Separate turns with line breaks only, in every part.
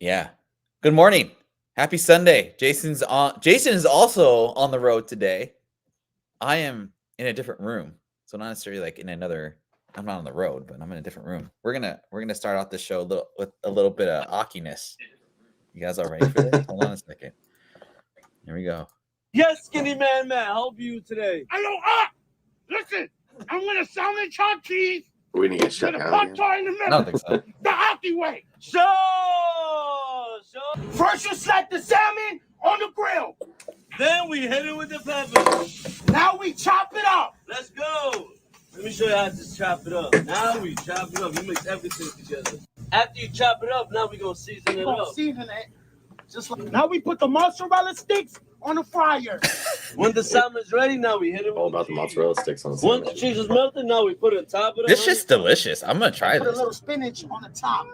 Yeah. Good morning. Happy Sunday. Jason is also on the road today. I am in a different room. So not necessarily like in another I'm not on the road, but I'm in a different room. We're gonna start off this show with a little bit of awkiness. You guys all ready for this? Hold on a second. Here we go.
Yes, skinny man, how are you today?
Hello, listen, I'm gonna sandwich hot cheese
We need to get shut
with a
down.
pot tart in the
I
middle.
don't think so.
The hockey way.
Sure.
First you slap the salmon on the grill.
Then we hit it with the pepper.
Now we chop it up.
Let's go. Let me show you how to chop it up. Now we chop it up. You mix everything together. After you chop it up, now we gonna season it up.
Season it. Just like now we put the mozzarella sticks on the fryer.
When the salmon's ready, now we hit it with
All about the mozzarella sticks on the
Once the
sandwich.
cheese is melted, now we put it on top of it.
This shit's delicious. I'm gonna try
Put a
this.
little spinach on the top.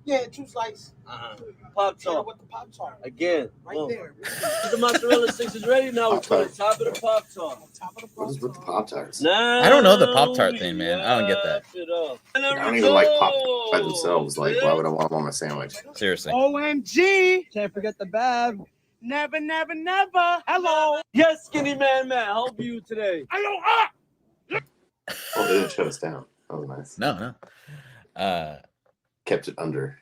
Yeah, 2 slices.
Pop
Yeah,
tart.
with the pop tart.
Again.
Right
Boom.
there.
The mozzarella sticks is ready, now we put it on top of the pop tart.
On top of the
What is
pop
with the
tart.
Pop-Tarts?
Now
I don't know the Pop-Tart thing, man. I don't get that.
I don't even like pop by themselves. Like, why would I want them on my sandwich?
Seriously.
OMG.
Can't forget the Bab.
Never, never, never. Hello.
Yes, skinny man, how are you today?
Hello,
Oh, they didn't shut us down. That was nice.
No.
Kept it under.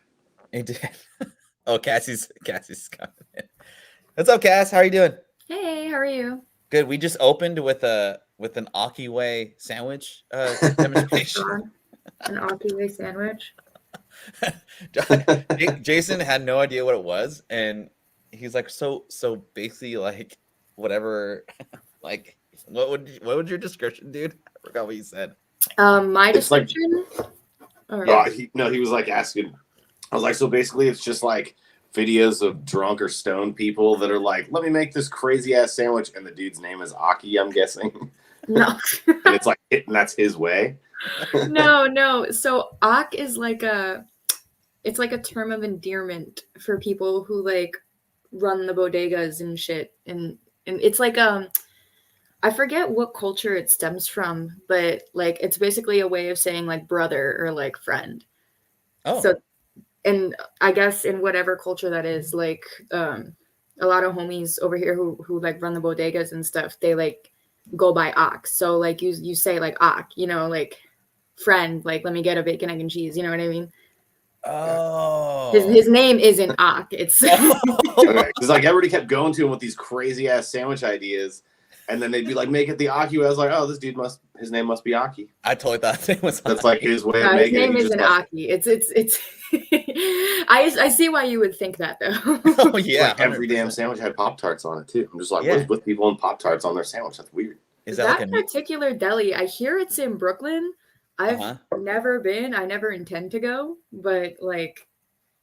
It did. Oh, Cassie's coming in. What's up, Cass? How are you doing?
Hey, how are you?
Good. We just opened with an Aki Way sandwich demonstration.
An Akiway sandwich.
Jason had no idea what it was, and he's like, so basically, like, whatever. Like, what would your description, dude? I forgot what you said.
My
It's like-
description.
He was like asking. I was like, so basically, it's just like videos of drunk or stoned people that are like, let me make this crazy ass sandwich, and the dude's name is Aki, I'm guessing,
No.
and it's like, and that's his way.
no. So Ak is like it's like a term of endearment for people who like run the bodegas and shit, and it's like I forget what culture it stems from, but like it's basically a way of saying like brother or like friend.
Oh,
So, and I guess in whatever culture that is, like a lot of homies over here who like run the bodegas and stuff, they like go by Ak. So like you say like Ak, like friend, like let me get a bacon, egg, and cheese. You know what I mean?
oh.
His name isn't Ak. It's
Because like everybody kept going to him with these crazy ass sandwich ideas, and then they'd be like, make it the Aki way. I was like, oh, this dude his name must be Aki.
I totally thought his name was.
That's like his way of
his
making it.
name
He just
isn't
must-
Aki. It's. I see why you would think that though.
Oh yeah,
Like every
100%.
damn sandwich had Pop-Tarts on it too. I'm just like,
Yeah.
what is with people and Pop-Tarts on their sandwich? That's weird.
Is
that
that like a
particular deli, I hear it's in Brooklyn. I've
Uh-huh.
never been. I never intend to go, but like,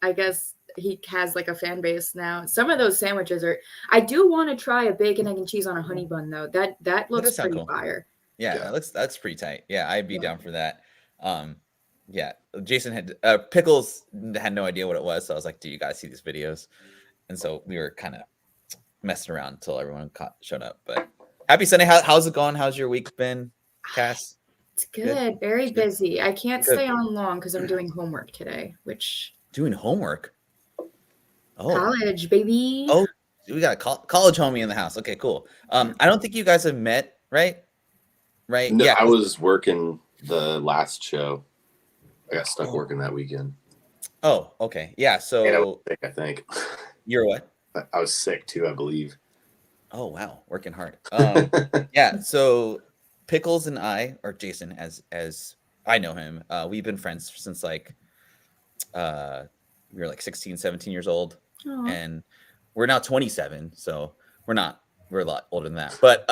I guess he has like a fan base now. Some of those sandwiches are. I do want to try a bacon, egg, and cheese on a honey bun though. That looks
does sound
pretty
cool.
fire.
Yeah, that's pretty tight. Yeah, I'd be
Yeah.
down for that. Yeah, Jason had Pickles had no idea what it was, so I was like, "Do you guys see these videos?" And so we were kind of messing around until everyone showed up. But happy Sunday! How's it going? How's your week been, Cass?
It's good. Very
Good.
busy. I can't
Good.
stay on long because I'm doing homework today, which
Doing homework. Oh,
college, baby.
Oh, we got a college homie in the house. Okay, cool. I don't think you guys have met, right? Right?
No,
Yeah.
I was working the last show. I got stuck working that weekend.
Oh, okay. Yeah.
And I was
So
sick, I think.
you're what?
I was sick too, I believe.
Oh wow, working hard. Yeah. So Pickles and I, or Jason, as I know him, we've been friends since like we were like 16, 17 years old,
Aw.
and we're now 27, so we're a lot older than that. But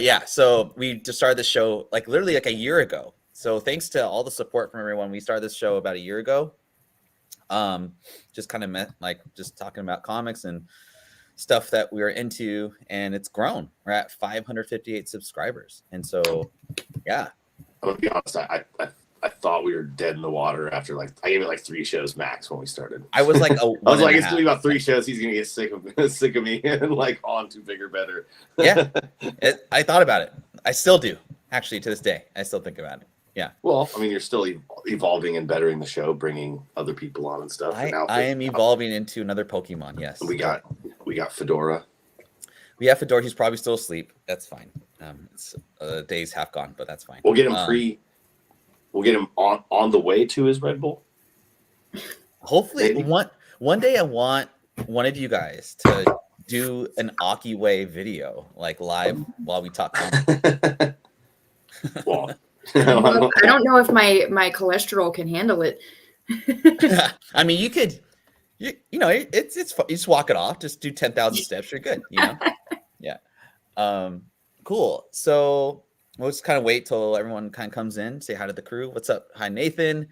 yeah, so we just started this show like literally like a year ago. So thanks to all the support from everyone, we started this show about a year ago. Just kind of met like just talking about comics and stuff that we were into, and it's grown. We're at 558 subscribers, and so yeah.
I'm gonna be honest, I thought we were dead in the water after like I gave it like 3 shows max when we started.
I was like,
I was like, it's gonna be about 3 shows. He's gonna get sick of me and like on to bigger, better.
Yeah, I thought about it. I still do, actually, to this day. I still think about it.
Well, I mean, you're still evolving and bettering the show, bringing other people on and stuff.
I
now
am evolving into another Pokemon. Yes,
we got Fedora.
We have Fedora. He's probably still asleep. That's fine. It's day's half gone, but that's fine.
We'll get him We'll get him on the way to his Red Bull.
Hopefully, one day I want one of you guys to do an Aki Way video, like live while we talk.
Well,
I don't know if my cholesterol can handle it.
I mean, you could, you know, it's fun. You just walk it off. Just do 10,000 steps. You're good. You know, yeah. Cool. So we'll just kind of wait till everyone kind of comes in. Say hi to the crew. What's up? Hi, Nathan.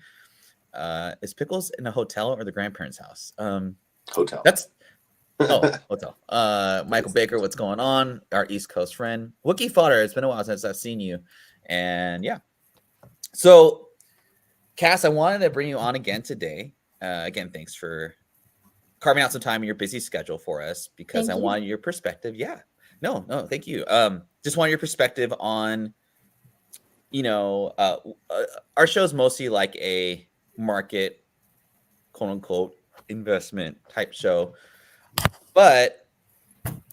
Is Pickles in a hotel or the grandparents' house?
Hotel.
Hotel. Michael Baker, what's going on? Our East Coast friend. Wookie Fodder, it's been a while since I've seen you. And yeah. So, Cass, I wanted to bring you on again today. Again, thanks for carving out some time in your busy schedule for us because I wanted your perspective. Yeah. No, thank you. Just wanted your perspective on, you know, our show's mostly like a market, quote unquote, investment type show. But,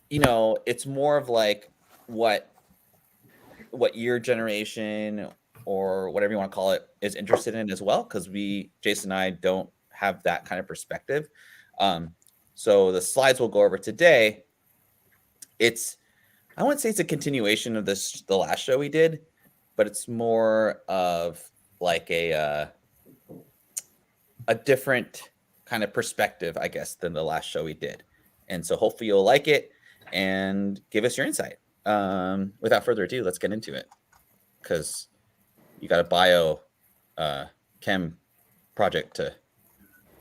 you know, it's more of like what your generation or whatever you want to call it is interested in as well. Because Jason and I don't have that kind of perspective. So the slides we'll go over today, I wouldn't say it's a continuation of the last show we did, but it's more of like a different kind of perspective, I guess, than the last show we did. And so hopefully you'll like it and give us your insight. Without further ado, let's get into it. Because you got a bio chem project to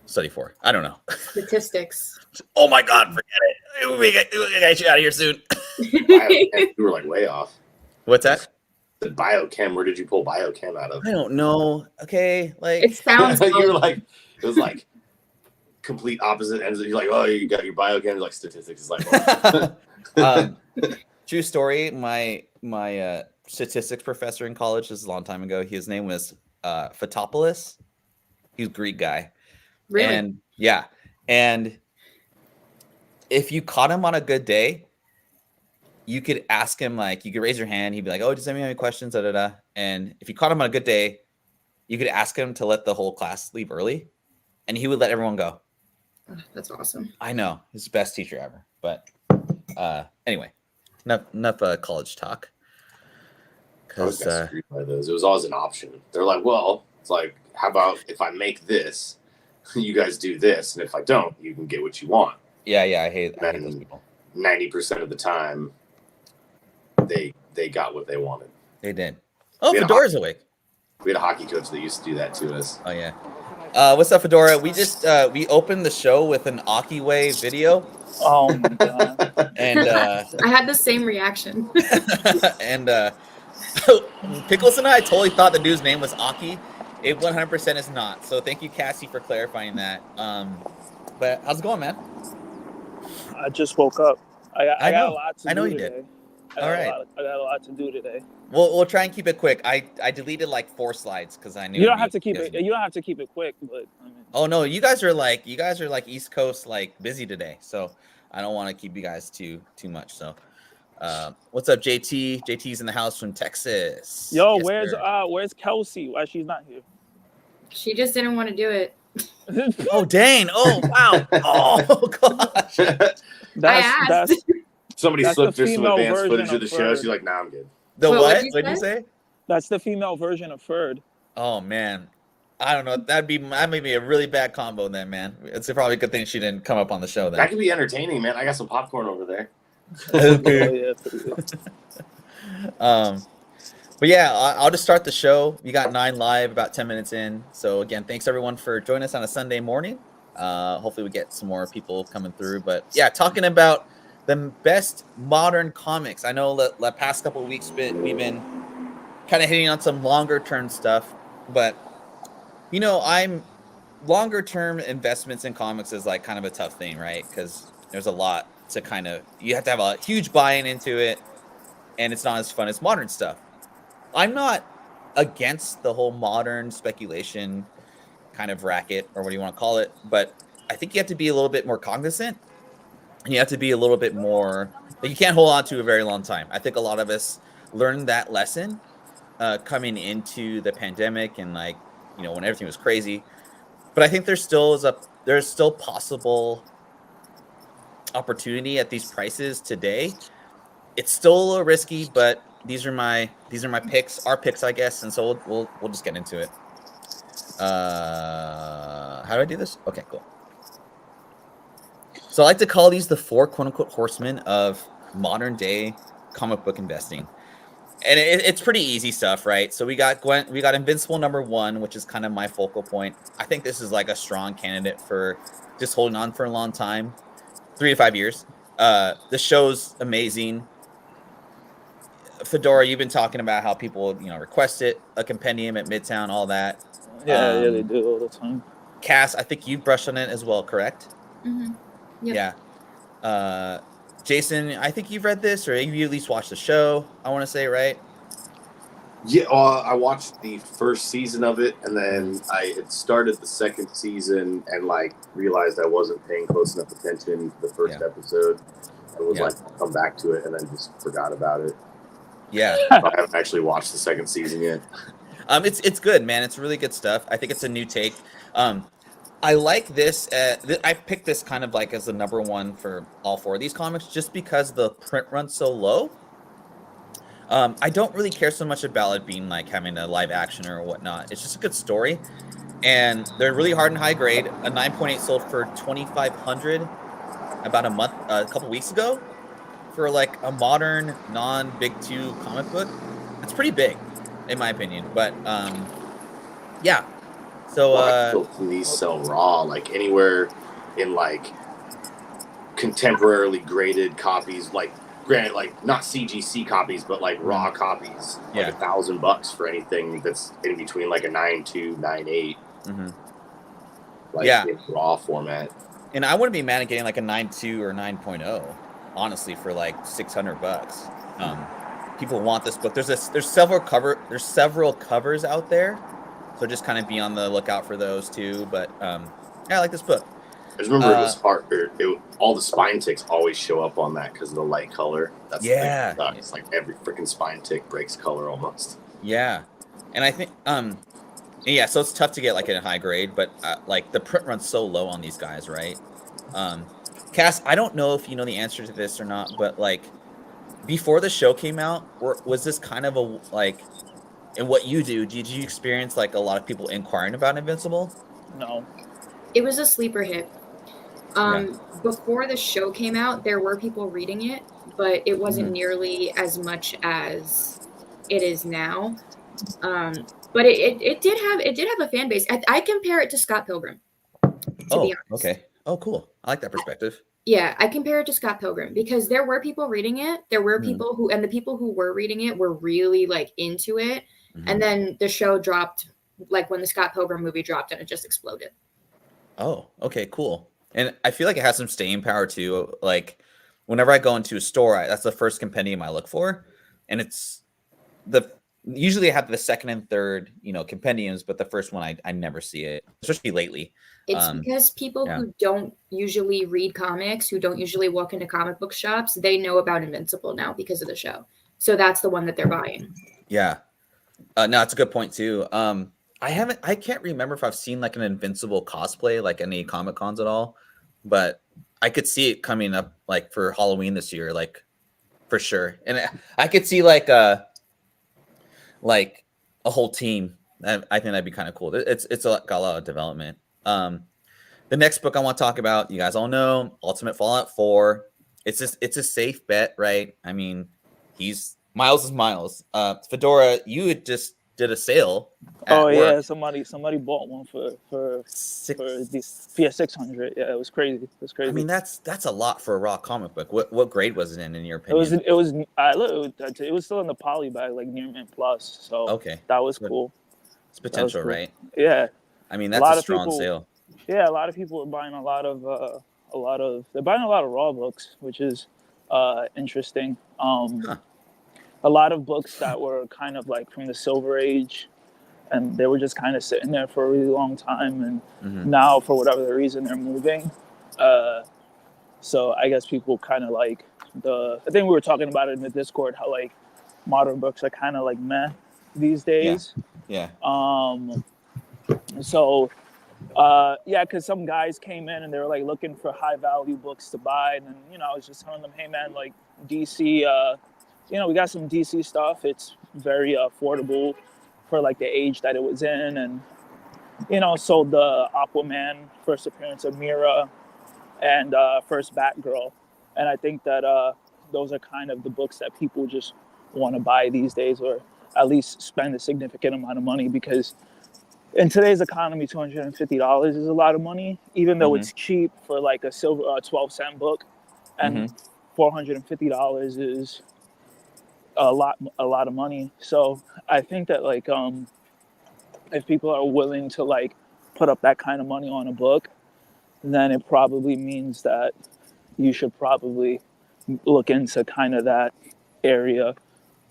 study for. I don't know.
Statistics.
Oh my God, forget it. We get you out of here soon.
You were like way off.
What's that?
The biochem. Where did you pull biochem out of?
I don't know. Okay, like
it sounds.
You were like, it was like complete opposite ends. You're like, oh, you got your biochem. You're like statistics. It's like, oh.
True story. My statistics professor in college, this is a long time ago. His name was Fotopoulos. He's a Greek guy.
Really?
And yeah. And if you caught him on a good day, you could ask him, like, you could raise your hand. He'd be like, oh, does anyone have any questions? Da, da, da. And if you caught him on a good day, you could ask him to let the whole class leave early, and he would let everyone go.
Oh, that's awesome.
I know. He's the best teacher ever. But anyway, enough college talk.
I always got screwed by those. It was always an option. They're like, well, it's like, how about if I make this, you guys do this, and if I don't, you can get what you want.
Yeah, I hate those people.
90% of the time, they got what they wanted.
They did. Oh, Fedora's awake.
We had a hockey coach that used to do that to us.
Oh yeah. What's up, Fedora? We just we opened the show with an Aki Way video.
Oh my God.
And
I had the same reaction.
and Pickles and I totally thought the dude's name was Aki. It 100% is not. So thank you, Cassie, for clarifying that. But how's it going, man?
I just woke up. I got a lot to do.
I know you
today.
did.
I got a lot to do today.
We'll try and keep it quick. I deleted like 4 slides because I knew
You don't have to keep it. You don't have to keep it quick, but. I mean,
oh no, you guys are like East Coast like busy today, so I don't want to keep you guys too much. So, what's up, JT? JT's in the house from Texas.
Yo,
yes,
where's Kelsey? Why she's not here?
She just didn't want to do it.
Oh dang! Oh wow! Oh gosh!
That's
Somebody slipped her some
female
advanced
version
footage of the
of
show.
Bird.
She's like, nah, I'm good.
The
What
what?
did
What did you say?
That's the female version of Ferd.
Oh man, I don't know. That may be a really bad combo then, man. It's probably a good thing she didn't come up on the show then.
That could be entertaining, man. I got some popcorn over there.
Okay.
Oh, yeah.
But yeah, I'll just start the show. We got 9 live, about 10 minutes in. So again, thanks everyone for joining us on a Sunday morning. Hopefully we get some more people coming through. But yeah, talking about the best modern comics. I know the past couple of weeks we've been kind of hitting on some longer term stuff, but you know, longer term investments in comics is like kind of a tough thing, right? Because there's a lot to you have to have a huge buy-in into it, and it's not as fun as modern stuff. I'm not against the whole modern speculation kind of racket, or what do you want to call it, but I think you have to be a little bit more cognizant, and you have to be a little bit more, like, you can't hold on to a very long time. I think a lot of us learned that lesson coming into the pandemic, and like, you know, when everything was crazy. But I think there's still possible opportunity at these prices today. It's still a little risky, but these are my picks, our picks, I guess, and so we'll just get into it. How do I do this? Okay, cool. So I like to call these the 4 quote-unquote horsemen of modern day comic book investing. And it's pretty easy stuff, right? So we got Invincible #1, which is kind of my focal point. I think this is like a strong candidate for just holding on for a long time, 3 to 5 years. The show's amazing. Fedora, you've been talking about how people, you know, request it, a compendium at Midtown, all that.
Yeah, they do all the time.
Cass, I think you brushed on it as well, correct?
Mm-hmm. Yep.
Yeah. Jason, I think you've read this, or you at least watched the show, I want to say, right?
Yeah, I watched the first season of it, and then I had started the second season and like realized I wasn't paying close enough attention to the first episode. I was like, I'll come back to it, and then just forgot about it.
Yeah.
I haven't actually watched the second season yet.
It's good, man. It's really good stuff. I think it's a new take. I like this. I picked this kind of like as the #1 for all 4 of these comics, just because the print runs so low. I don't really care so much about it being like having a live action or whatnot. It's just a good story, and they're really hard and high grade. A 9.8 sold for $2,500 about a couple weeks ago, for like a modern non-Big 2 comic book. It's pretty big, in my opinion. But yeah. So
these sell raw, like anywhere in like contemporarily graded copies, like granted, like not CGC copies, but like raw copies, like $1,000 for anything that's in between like a 9.2, 9.8, like in raw format.
And I wouldn't be mad at getting like a 9.2 or 9.0, honestly, for like $600. People want this book. There's several covers out there. So just kind of be on the lookout for those too. But yeah, I like this book.
I just remember it was hard. All the spine ticks always show up on that because of the light color. That's the thing. It's like every freaking spine tick breaks color almost.
Yeah, and I think yeah. So it's tough to get like in a high grade, but like the print runs so low on these guys, right? Cass, I don't know if you know the answer to this or not, but like before the show came out, was this kind of a like? And what you do, did you experience like a lot of people inquiring about Invincible?
No.
It was a sleeper hit. Before the show came out, there were people reading it, but it wasn't nearly as much as it is now. But it did have a fan base. I compare it to Scott Pilgrim. To be honest.
Okay. Oh, cool. I like that perspective.
Yeah, I compare it to Scott Pilgrim because there were people reading it. There were people and the people who were reading it were really like into it. And then the show dropped, like when the Scott Pilgrim movie dropped, and it just exploded.
Oh, okay, cool. And I feel like it has some staying power too. Like whenever I go into a store, that's the first compendium I look for, and it's usually I have the second and third, compendiums, but the first one I never see it, especially lately.
It's because people who don't usually read comics, who don't usually walk into comic book shops, they know about Invincible now because of the show. So that's the one that they're buying.
Yeah. No, it's a good point too. I can't remember if I've seen like an Invincible cosplay, like any Comic Cons at all, but I could see it coming up like for Halloween this year, like for sure. And I could see like a whole team. I think that'd be kind of cool. It's got a lot of development. The next book I want to talk about, you guys all know, Ultimate Fallout 4. It's a safe bet, right? I mean, Miles is Miles. Fedora, you had just did a sale.
Yeah, somebody bought one for this PS600. Yeah, it was crazy.
I mean, that's a lot for a raw comic book. What grade was it in your opinion?
It was still in the poly bag, like near mint plus. So
okay,
that was cool.
It's potential,
cool.
right?
Yeah.
I mean, that's a strong sale.
Yeah, a lot of people are buying a lot of raw books, which is interesting. a lot of books that were kind of like from the Silver Age, and they were just kind of sitting there for a really long time, and now for whatever the reason they're moving. So I guess people kind of like I think we were talking about it in the Discord, how like modern books are kind of like meh these days.
Yeah.
So yeah, because some guys came in and they were like looking for high value books to buy, and then, you know, I was just telling them, hey man, like DC, you know, we got some DC stuff. It's very affordable for like the age that it was in, and you know, sold the Aquaman first appearance of Mira and first Batgirl, and I think that those are kind of the books that people just want to buy these days, or at least spend a significant amount of money, because in today's economy, $250 is a lot of money, even though it's cheap for like a silver 12-cent book, and $450 is a lot of money. So I think that like if people are willing to like put up that kind of money on a book, then it probably means that you should probably look into kind of that area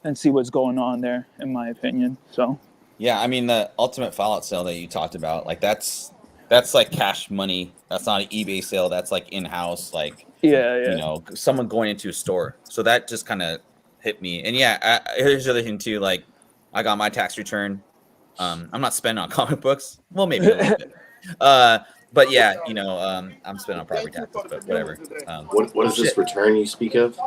and see what's going on there, in my opinion. So
yeah, I mean, the Ultimate Fallout sale that you talked about, like that's like cash money. That's not an eBay sale. That's like in-house, like, you know, someone going into a store. So that just kind of hit me. And yeah, here's the other thing too. Like, I got my tax return. I'm not spending on comic books. Well, maybe a little bit. But yeah, you know, I'm spending on property taxes, but whatever.
What is this return you speak of?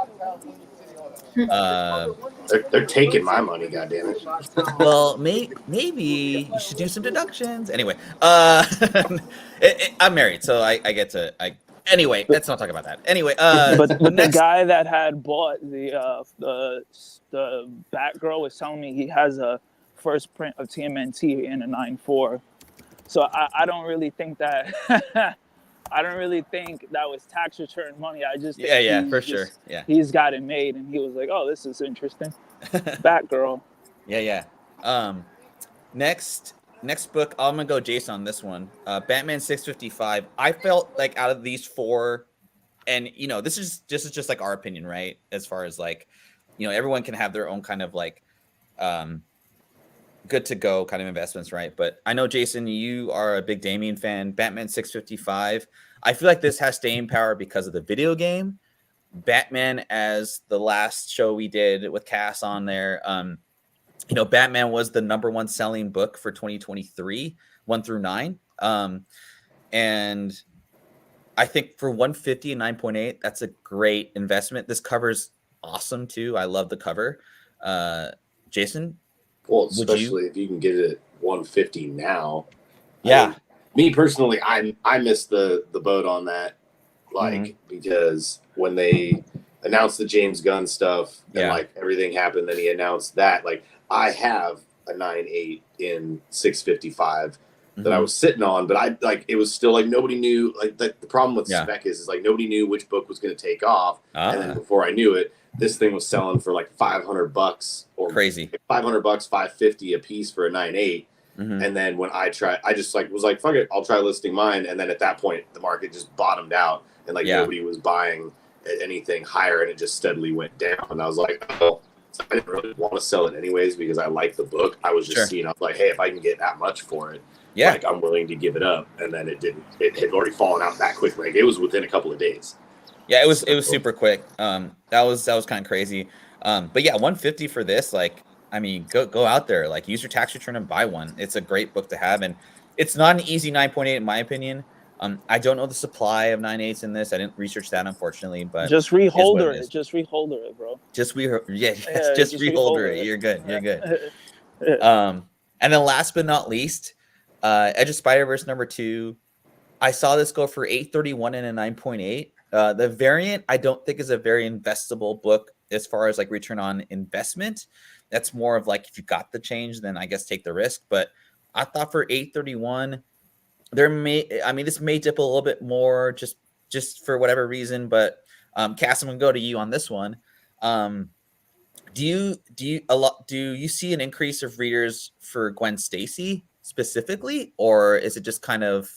They're taking my money, goddammit.
Well, maybe you should do some deductions. Anyway, I'm married, so I get to. Anyway, let's not talk about that. Anyway,
but the guy that had bought the Batgirl was telling me he has a first print of TMNT in a 9.4. So I don't really think that I don't really think that was tax return money. I just think
for sure. Yeah,
he's got it made, and he was like, "Oh, this is interesting." Batgirl.
Yeah. Next book, I'm gonna go Jason on this one. Batman 655. I felt like out of these four, and you know, this is just like our opinion, right? As far as like, you know, everyone can have their own kind of like good to go kind of investments, right? But I know, Jason, you are a big Damian fan. Batman 655. I feel like this has staying power because of the video game. Batman, as the last show we did with Cass on there, you know, Batman was the #1 selling book for 2023, 1 through 9. And I think for 150 and 9.8, that's a great investment. This cover's awesome too. I love the cover. Jason?
Well, especially if you can get it at 150 now.
Yeah.
I mean, me personally, I missed the boat on that, like because when they announced the James Gunn stuff and like everything happened, then he announced that. Like, I have a 9.8 in 655 that I was sitting on, but I like it was still like nobody knew. Like the problem with spec is like nobody knew which book was going to take off, and then before I knew it, this thing was selling for like $500 or
crazy
$500, $550 a piece for a 9.8. And then when I tried, I just like was like, fuck it, I'll try listing mine. And then at that point, the market just bottomed out, and like nobody was buying anything higher, and it just steadily went down. And I was like, oh, I didn't really want to sell it anyways because I like the book. I was just seeing, I was like, hey, if I can get that much for it, like I'm willing to give it up. And then it didn't. It had already fallen out that quick. Like it was within a couple of days. Yeah,
it was super quick. That was kind of crazy. But yeah, 150 for this, like, I mean, go out there, like use your tax return and buy one. It's a great book to have, and it's not an easy 9.8 in my opinion. I don't know the supply of 9.8s in this. I didn't research that, unfortunately, but
just reholder it. Just reholder it, bro.
Just reholder it. You're good. You're good. And then last but not least, Edge of Spider-Verse #2. I saw this go for $831 and a 9.8. The variant, I don't think is a very investable book as far as like return on investment. That's more of like if you got the change, then I guess take the risk. But I thought for $831, this may dip a little bit more just for whatever reason. But Cass, I'm gonna go to you on this one. Do you see an increase of readers for Gwen Stacy specifically, or is it just kind of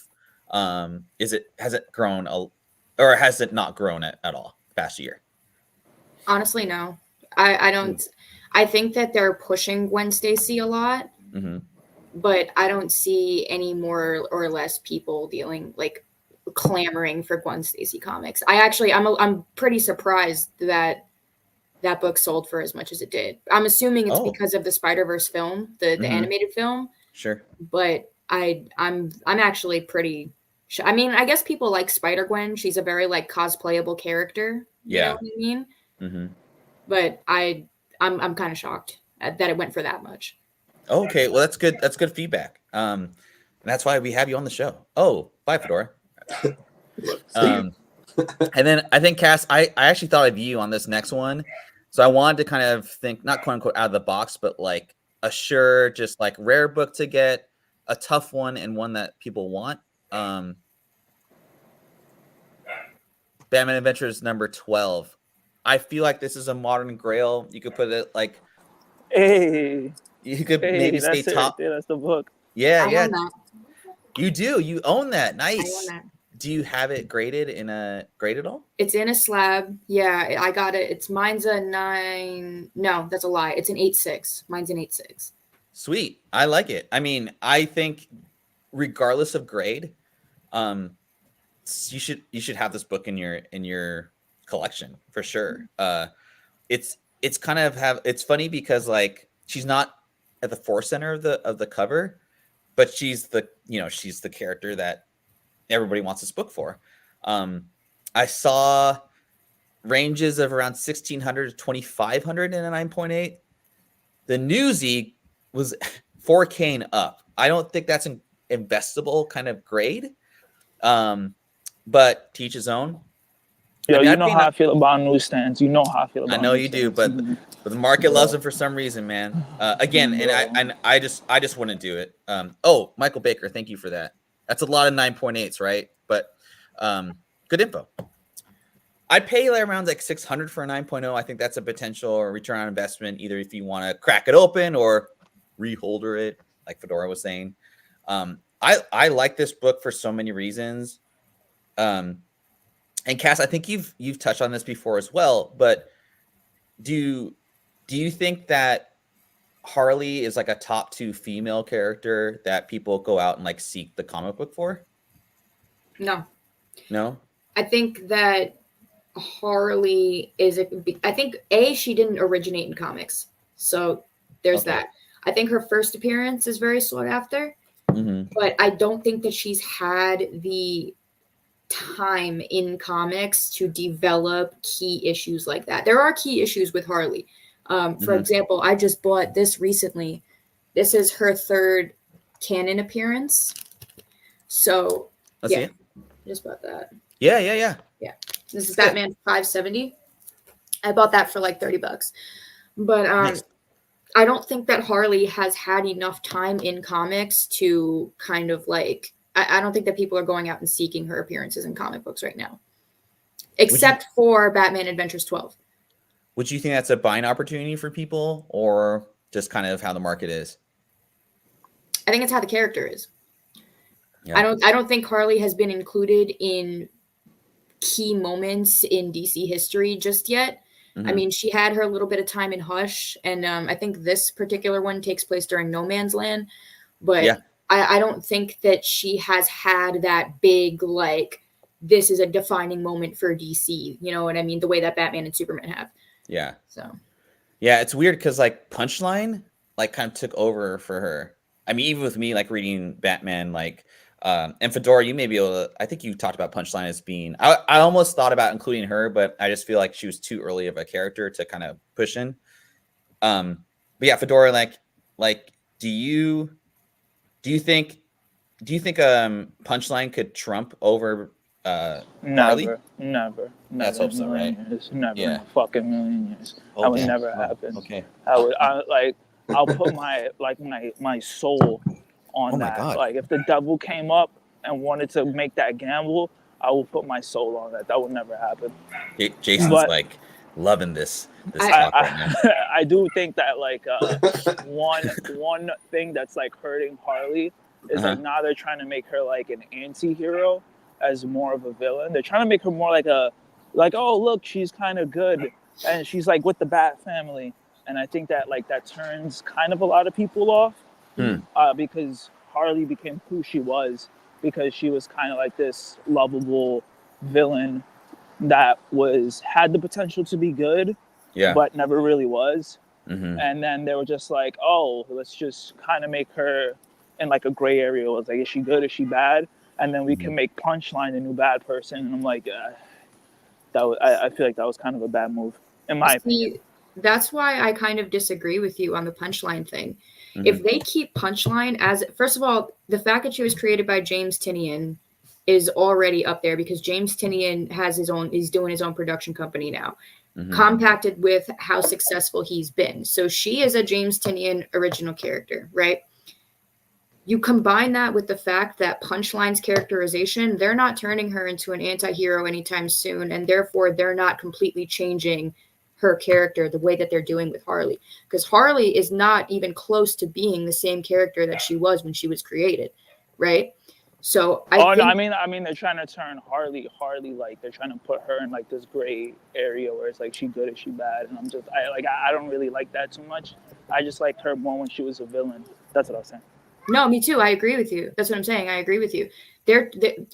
has it grown or has it not grown at all the past year?
Honestly, no. I don't. I think that they're pushing Gwen Stacy a lot, but I don't see any more or less people clamoring for Gwen Stacy comics. I'm pretty surprised that that book sold for as much as it did. I'm assuming it's because of the Spider-Verse film, the animated film.
Sure.
But I'm actually pretty. I mean, I guess people like Spider-Gwen. She's a very like cosplayable character. You know what I mean? But I'm kind of shocked that it went for that much.
Okay, well that's good. That's good feedback. And that's why we have you on the show. Oh, bye, Fedora. And then I think Cass, I actually thought of you on this next one, so I wanted to kind of think, not quote unquote out of the box, but like a sure, just like rare book to get, a tough one, and one that people want. Batman Adventures number 12. I feel like this is a modern grail. You could put it like,
hey,
you could maybe say top.
Yeah, that's the book.
Yeah,
I own that.
You do. You own that. Nice.
I own that.
Do you have it graded in a grade at all?
It's in a slab. Yeah, I got it. Mine's a 9. No, that's a lie. It's an 8.6. Mine's an 8.6.
Sweet. I like it. I mean, I think regardless of grade, you should have this book in your collection for sure. It's kind of it's funny because like she's not at the forefront of the cover, but she's the character that everybody wants this book for. I saw ranges of around 1,600 to 2,500 in a 9.8. The Newsy was 4K and up. I don't think that's an investable kind of grade, but to each his own.
Yo, you know how I feel about newsstands. You know how I feel about.
I know you do, but the market loves them for some reason, man. Again, and I just wouldn't do it. Oh, Michael Baker, thank you for that. That's a lot of 9.8s, right? But good info. I'd pay around like 600 for a 9.0. I think that's a potential return on investment, either if you want to crack it open or reholder it, like Fedora was saying. I like this book for so many reasons. And Cass, I think you've touched on this before as well, but do you think that Harley is like a top 2 female character that people go out and like seek the comic book for?
No.
I
think that Harley I think she didn't originate in comics, so there's that. I think her first appearance is very sought after, but I don't think that she's had the time in comics to develop key issues like that. There are key issues with Harley. For example, I just bought this recently. This is her 3rd canon appearance. So
Let's see it.
I just bought that.
Yeah.
This is Batman 570. I bought that for like $30. But
nice.
I don't think that Harley has had enough time in comics to kind of like, I don't think that people are going out and seeking her appearances in comic books right now, except for Batman Adventures 12.
Would you think that's a buying opportunity for people, or just kind of how the market is?
I think it's how the character is.
Yeah.
I don't think Harley has been included in key moments in DC history just yet. I mean, she had her little bit of time in Hush, and I think this particular one takes place during No Man's Land, but I don't think that she has had that big, like, this is a defining moment for DC. You know what I mean? The way that Batman and Superman have.
Yeah.
So. Yeah,
it's weird because, like, Punchline, like, kind of took over for her. I mean, even with me, like, reading Batman, like, and Fedora, you may be able to, I think you talked about Punchline as being, I almost thought about including her, but I just feel like she was too early of a character to kind of push in. But yeah, Fedora, like, do you think Punchline could trump over Harley?
Never.
Let's hope so, right?
Never in a fucking million years. That would never happen.
Okay.
I'll put my soul on that.
God.
Like, if the devil came up and wanted to make that gamble, I will put my soul on that. That would never happen.
Jason's like loving this talk right now.
I do think that like one thing that's like hurting Harley is like now they're trying to make her like an anti-hero as more of a villain. They're trying to make her more like oh look, she's kind of good and she's like with the Bat family. and I think that like that turns kind of a lot of people off because Harley became who she was because she was kind of like this lovable villain that had the potential to be good, but never really was. And then they were just like, oh, let's just kind of make her in like a gray area. It was like, is she good? Is she bad? And then we can make Punchline the new bad person. And I'm like, I feel like that was kind of a bad move, in my opinion.
That's why I kind of disagree with you on the Punchline thing. If they keep Punchline as, first of all, the fact that she was created by James Tinian is already up there because James Tinian he's doing his own production company now. Compacted with how successful he's been. So she is a James Tinian original character, right? You combine that with the fact that Punchline's characterization, they're not turning her into an anti-hero anytime soon, and therefore they're not completely changing her character the way that they're doing with Harley. Because Harley is not even close to being the same character that she was when she was created, right? So
I mean, they're trying to turn Harley like they're trying to put her in like this gray area where it's like she good or she bad, and I don't really like that too much. I just liked her more when she was a villain. That's what I was saying.
No, me too. I agree with you. That's what I'm saying. I agree with you.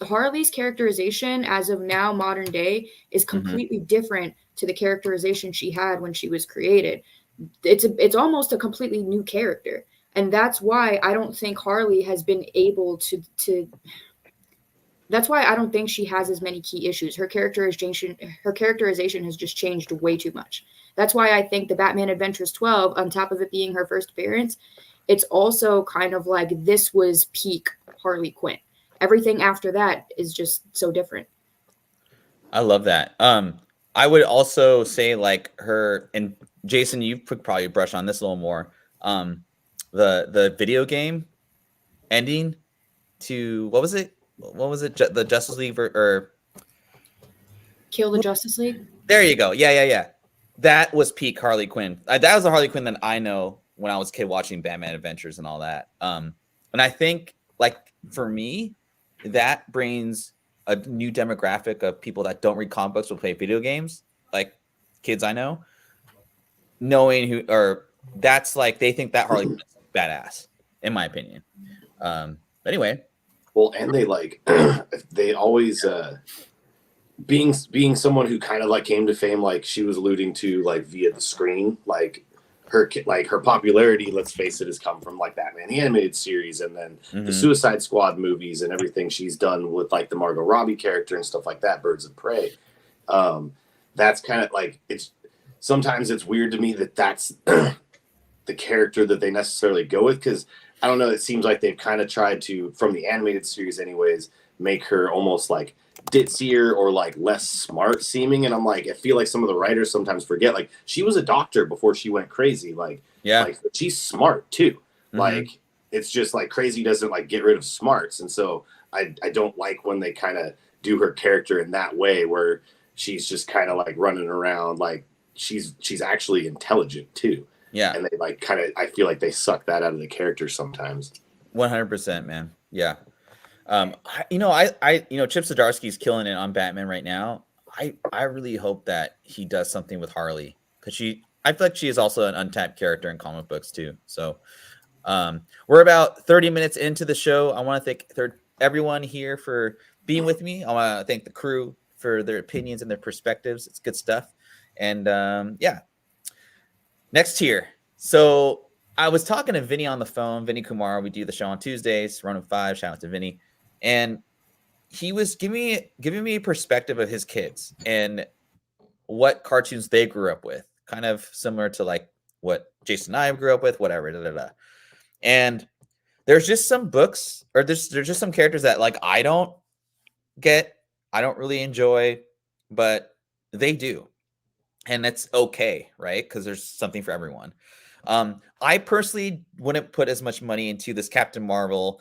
Harley's characterization as of now, modern day, is completely different to the characterization she had when she was created. It's almost a completely new character. And that's why I don't think Harley has been able to that's why I don't think she has as many key issues. Her characterization has just changed way too much. That's why I think the Batman Adventures 12, on top of it being her first appearance, it's also kind of like this was peak Harley Quinn. Everything after that is just so different.
I love that. I would also say like her, and Jason, you could probably brush on this a little more. The video game ending to what was it? The Justice League or
Kill the Justice League?
There you go. Yeah. That was peak Harley Quinn. That was the Harley Quinn that I know when I was a kid watching Batman Adventures and all that. And I think like for me, that brings a new demographic of people that don't read comic books will play video games, like kids I know, knowing who or that's like they think that Harley Quinn's badass, in my opinion. Anyway.
Well, and they like they always being someone who kind of like came to fame, like she was alluding to, like via the screen, like her popularity, let's face it, has come from like Batman the animated series and then the Suicide Squad movies and everything she's done with like the Margot Robbie character and stuff like that, Birds of Prey. That's kind of like sometimes it's weird to me that that's the character that they necessarily go with, because I don't know, it seems like they've kind of tried to, from the animated series anyways, make her almost like ditzier or like less smart seeming. And I'm like, I feel like some of the writers sometimes forget, like she was a doctor before she went crazy. Like, yeah, like she's smart too. Like it's just like crazy doesn't like get rid of smarts. And so I don't like when they kind of do her character in that way where she's just kind of like running around. Like she's actually intelligent too. Yeah. And they like kind of, I feel like they suck that out of the character sometimes.
100%, man. Yeah. I Chip Zdarsky's killing it on Batman right now. I really hope that he does something with Harley, because I feel like she is also an untapped character in comic books too. So we're about 30 minutes into the show. I want to thank everyone here for being with me. I want to thank the crew for their opinions and their perspectives. It's good stuff. And yeah. Next here. So I was talking to Vinny on the phone, Vinny Kumar. We do the show on Tuesdays, Run of 5. Shout out to Vinny. And he was giving me a perspective of his kids and what cartoons they grew up with, kind of similar to like what Jason and I grew up with, whatever. And there's just some books, or there's just some characters that like I don't get, I don't really enjoy, but they do. And that's okay, right? Because there's something for everyone. I personally wouldn't put as much money into this Captain Marvel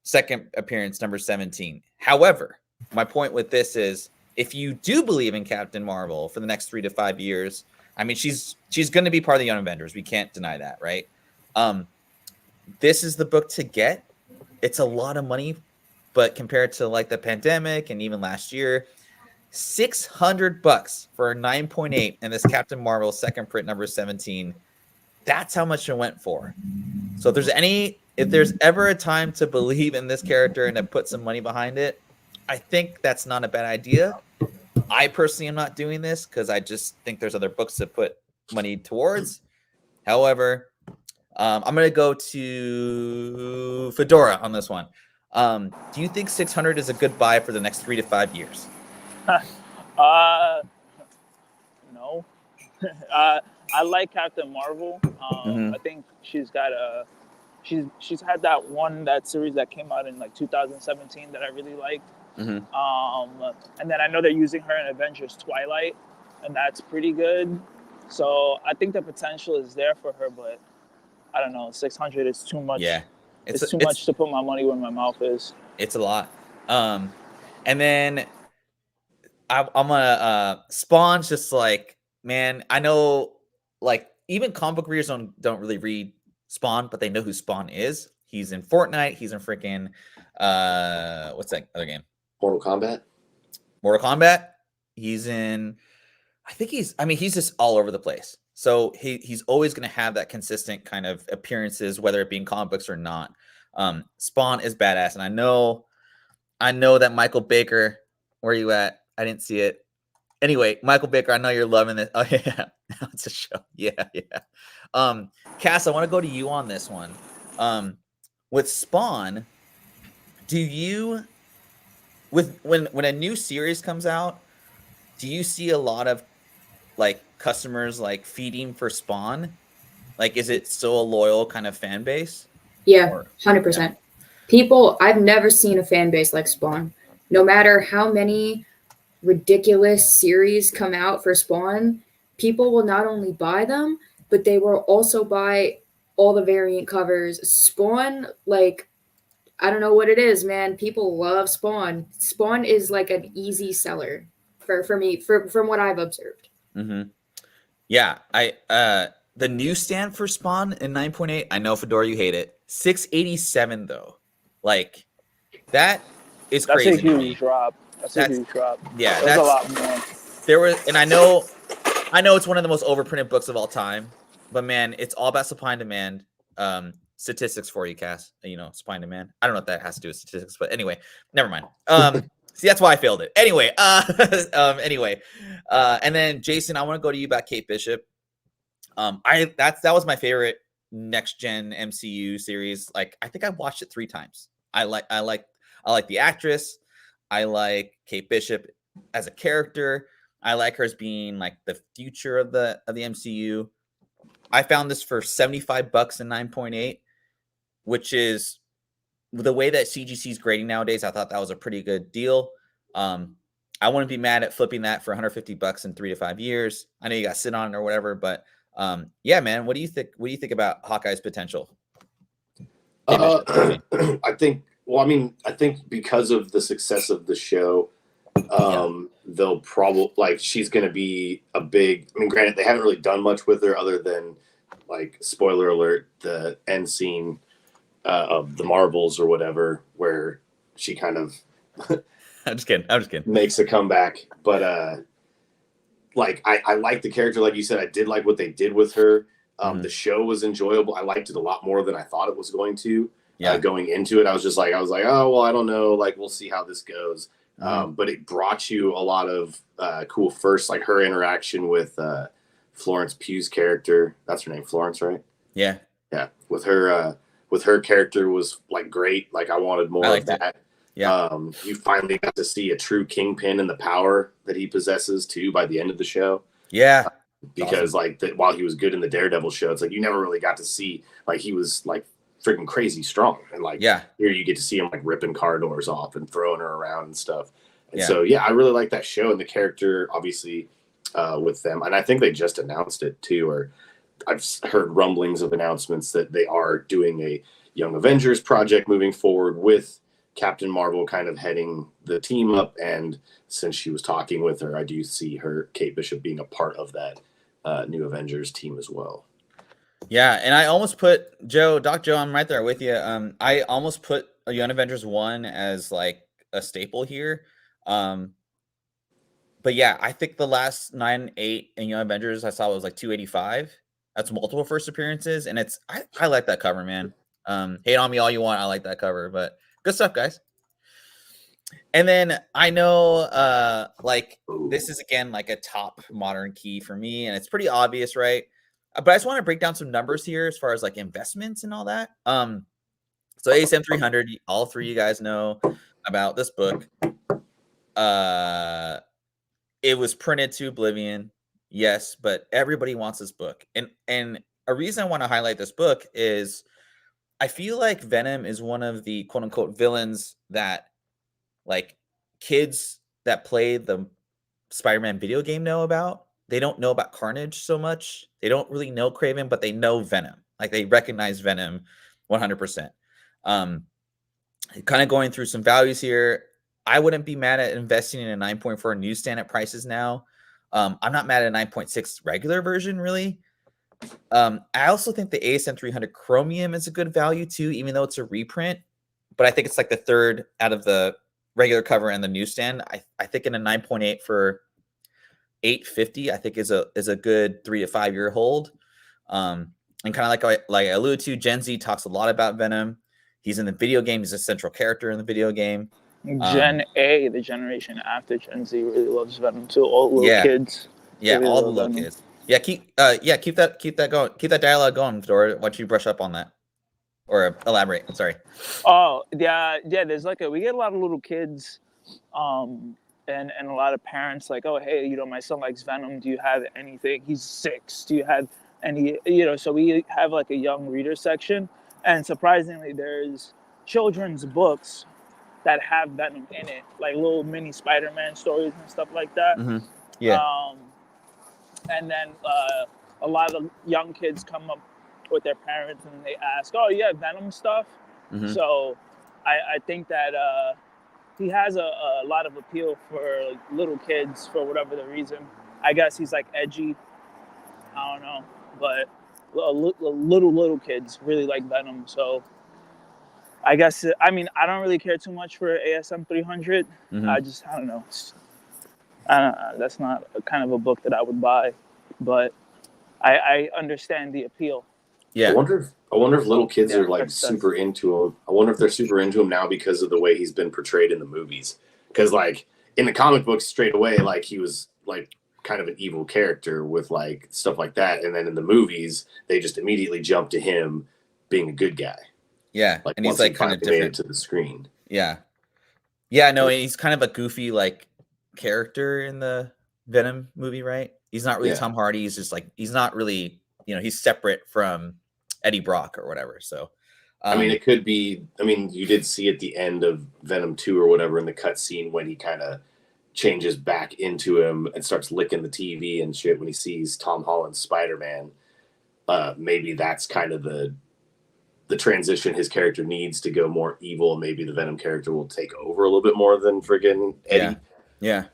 second appearance, number 17. However, my point with this is, if you do believe in Captain Marvel for the next 3 to 5 years, I mean, she's going to be part of the Young Avengers. We can't deny that, right? This is the book to get. It's a lot of money, but compared to like the pandemic and even last year, $600 for a 9.8 and this Captain Marvel second print number 17 That's how much it went for. So if there's ever a time to believe in this character and to put some money behind it, I think that's not a bad idea. I personally am not doing this because I just think there's other books to put money towards. However, I'm going to go to Fedora on this one. Do you think 600 is a good buy for the next 3 to 5 years?
No. I like Captain Marvel. I think she's got she's had that series that came out in like 2017 that I really liked. And then I know they're using her in Avengers Twilight, and that's pretty good. So I think the potential is there for her, but I don't know. 600 is too much.
Yeah,
it's too much to put my money where my mouth is.
It's a lot. And then I'm gonna Spawn's just like, man, I know like even comic book readers don't really read Spawn, but they know who Spawn is. He's in Fortnite. He's in freaking what's that other game?
Mortal Kombat.
He's in. He's just all over the place. So he's always going to have that consistent kind of appearances, whether it be in comic books or not. Spawn is badass, and I know that Michael Baker. Where are you at? I didn't see it. Anyway, Michael Baker, I know you're loving this. Oh yeah, it's a show. Yeah. Cass, I want to go to you on this one. With Spawn, do you, when a new series comes out, do you see a lot of like customers like feeding for Spawn? Like, is it still a loyal kind of fan base?
Yeah, 100%. People, I've never seen a fan base like Spawn. No matter how many ridiculous series come out for Spawn, people will not only buy them, but they will also buy all the variant covers. Spawn, like, I don't know what it is, man. People love Spawn. Spawn is like an easy seller for me, from what I've observed.
Yeah, the newsstand for Spawn in 9.8, I know Fedora, you hate it. 687 though, like that is crazy.
That's a huge drop. That's a huge drop.
Yeah,
that's a lot more.
There were, and I know it's one of the most overprinted books of all time, but man, it's all about supply and demand. Statistics for you, Cass. Supply and demand. I don't know what that has to do with statistics, but anyway, never mind. See, that's why I failed it. Anyway, and then Jason, I want to go to you about Kate Bishop. That was my favorite next gen MCU series. Like, I think I watched it 3 times. I like the actress. I like Kate Bishop as a character. I like her as being like the future of the MCU. I found this for $75 in 9.8, which is the way that CGC is grading nowadays. I thought that was a pretty good deal. I wouldn't be mad at flipping that for $150 in 3 to 5 years. I know you got to sit on it or whatever, but yeah, man, what do you think? What do you think about Hawkeye's potential?
I think because of the success of the show, they'll probably she's going to be a big. I mean, granted, they haven't really done much with her other than like, spoiler alert, the end scene of the Marvels or whatever, where she kind of.
I'm just kidding.
Makes a comeback, but I like the character, like you said. I did like what they did with her. The show was enjoyable. I liked it a lot more than I thought it was going to. Going into it, I was like, oh well, I don't know. Like, we'll see how this goes. But it brought you a lot of cool first, like her interaction with Florence Pugh's character. That's her name, Florence, right?
Yeah.
With her character was like great. Like, I wanted more of that.
Yeah.
You finally got to see a true Kingpin and the power that he possesses too by the end of the show.
Yeah.
Because while he was good in the Daredevil show, it's like you never really got to see, like, he was like freaking crazy strong, and like here you get to see him like ripping car doors off and throwing her around and stuff. And so I really like that show and the character, obviously, with them. And I think they just announced it too, or I've heard rumblings of announcements that they are doing a Young Avengers project moving forward with Captain Marvel kind of heading the team up. And since she was talking with her, I do see her, Kate Bishop, being a part of that new Avengers team as well.
Yeah, and I almost put Doc Joe, I'm right there with you. I almost put Young Avengers 1 as like a staple here. But yeah, I think the last 9.8 in Young Avengers I saw was like 285. That's multiple first appearances, and I like that cover, man. Hate on me all you want. I like that cover, but good stuff, guys. And then I know like this is again like a top modern key for me, and it's pretty obvious, right? But I just want to break down some numbers here as far as like investments and all that. So ASM 300, all three of you guys know about this book. It was printed to oblivion, yes, but everybody wants this book. And a reason I want to highlight this book is I feel like Venom is one of the quote unquote villains that like kids that play the Spider-Man video game know about. They don't know about Carnage so much. They don't really know Kraven, but they know Venom. Like they recognize Venom 100%. Kind of going through some values here. I wouldn't be mad at investing in a 9.4 newsstand at prices now. I'm not mad at a 9.6 regular version, really. I also think the ASM 300 Chromium is a good value too, even though it's a reprint. But I think it's like the third out of the regular cover and the newsstand. I think in a 9.8 for $850, I think is a good 3 to 5 year hold. And kind of like I alluded to, Gen Z talks a lot about Venom. He's in the video game. He's a central character in the video game.
Gen A, the generation after Gen Z, really loves Venom too. All the little kids.
Yeah,
really
all the
love
little
Venom.
kids. Yeah, keep that going. Keep that dialogue going, Dora. Why don't you brush up on that? Or elaborate. Sorry.
Oh, yeah. There's we get a lot of little kids, and a lot of parents like, oh, hey, my son likes Venom. Do you have anything? He's 6. Do you have any? So we have like a young reader section, and surprisingly, there's children's books that have Venom in it, like little mini Spider-Man stories and stuff like that.
Mm-hmm. Yeah.
And then a lot of young kids come up with their parents and they ask, oh, you have Venom stuff?
Mm-hmm.
So I think that he has a lot of appeal for little kids for whatever the reason. I guess he's like edgy. I don't know. But little kids really like Venom. So I guess, I don't really care too much for ASM 300.
Mm-hmm.
I don't know. That's not a kind of a book that I would buy, but I understand the appeal.
Yeah.
I wonder if little kids are like super into him. I wonder if they're super into him now because of the way he's been portrayed in the movies. Because like in the comic books, straight away, like he was like kind of an evil character with like stuff like that, and then in the movies, they just immediately jump to him being a good guy.
Yeah,
like,
and he's like kind of different
to the screen.
Yeah, no, he's kind of a goofy like character in the Venom movie, right? He's not really Tom Hardy. He's just like he's not really, he's separate from Eddie Brock or whatever. So,
it could be. You did see at the end of Venom 2 or whatever in the cut scene when he kind of changes back into him and starts licking the TV and shit when he sees Tom Holland's Spider-Man. Maybe that's kind of the transition his character needs to go more evil. Maybe the Venom character will take over a little bit more than friggin' Eddie.
Yeah.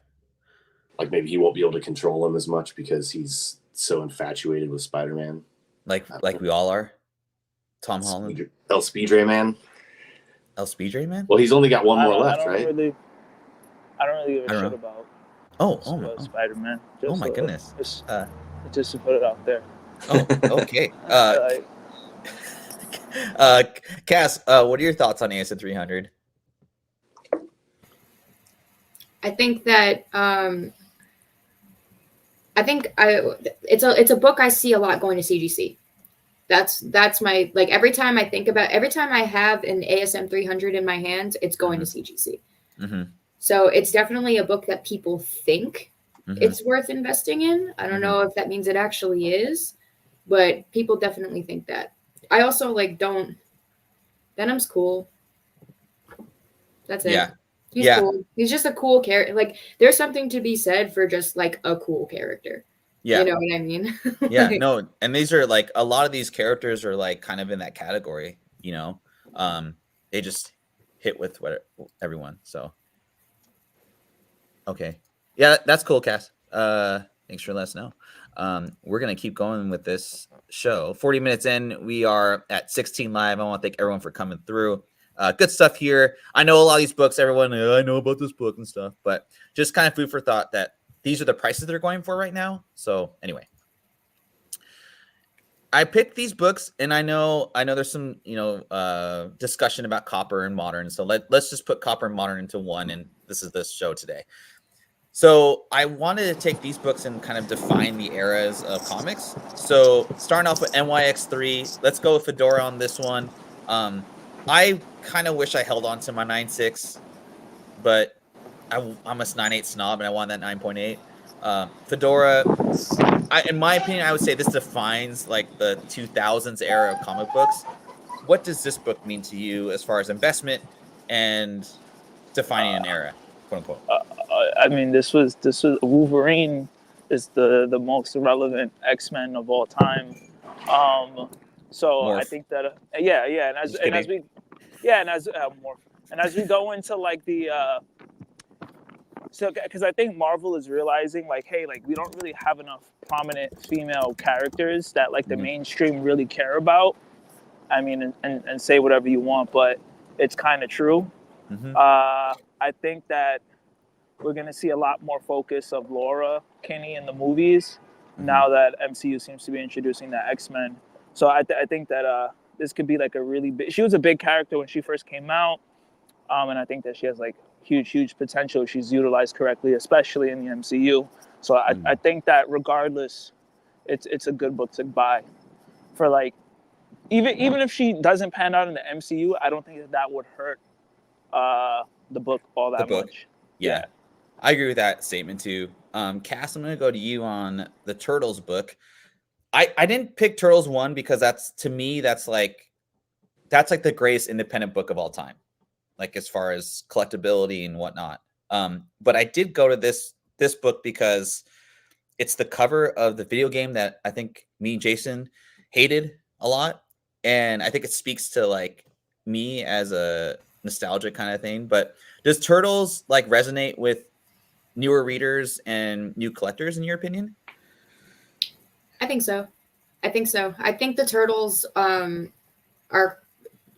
Like maybe he won't be able to control him as much because he's so infatuated with Spider-Man. Like
we all are. Tom Holland.
El Speedray Man.
El Speedray Man?
Well, he's only got one more left, right?
I don't really give a shit about Spider-Man.
Oh my goodness.
Just to put it out there.
Oh, okay. Cass, what are your thoughts on ASM 300?
I think that it's a book I see a lot going to CGC. That's my, like, every time I have an ASM 300 in my hands, it's going to CGC.
Mm-hmm.
So it's definitely a book that people think it's worth investing in. I don't know if that means it actually is, but people definitely think that. I also Venom's cool. That's it.
Yeah.
He's cool. He's just a cool character. Like, there's something to be said for just like a cool character.
Yeah.
You know what I mean?
Yeah, no. And these are like, a lot of these characters are like kind of in that category, they just hit with everyone. So, okay. Yeah, that's cool, Cass. Thanks for letting us know. We're going to keep going with this show. 40 minutes in, we are at 16 live. I want to thank everyone for coming through. Good stuff here. I know a lot of these books, everyone, I know about this book and stuff, but just kind of food for thought that these are the prices they're going for right now. So anyway, I picked these books, and I know there's some discussion about Copper and Modern. So let's just put Copper and Modern into one, and this is this show today. So I wanted to take these books and kind of define the eras of comics. So starting off with NYX3, let's go with Fedora on this one. I kind of wish I held on to my 9.6, but I'm a 9.8 snob, and I want that 9.8. Fedora, in my opinion, I would say this defines like the 2000s era of comic books. What does this book mean to you as far as investment and defining an era, quote unquote?
I mean, this was Wolverine is the most relevant X-Men of all time. So
Morph.
I think that and as we go into like the because I think Marvel is realizing like, hey, like we don't really have enough prominent female characters that like the mainstream really care about. I mean, and say whatever you want, but it's kind of true. I think that we're going to see a lot more focus of Laura Kinney in the movies now that MCU seems to be introducing the X-Men. So I think that this could be like a really big... She was a big character when she first came out, and I think that she has like huge potential if she's utilized correctly, especially in the MCU. So I think that regardless, it's a good book to buy. For like, even if she doesn't pan out in the MCU, I don't think that would hurt the book all that much.
Yeah. I agree with that statement too. Cass, I'm going to go to you on the Turtles book. I didn't pick Turtles 1 because that's like the greatest independent book of all time, like as far as collectability and whatnot. But I did go to this book because it's the cover of the video game that I think me and Jason hated a lot, and I think it speaks to like me as a nostalgic kind of thing. But does Turtles like resonate with newer readers and new collectors in your opinion?
I think so. I think the Turtles are,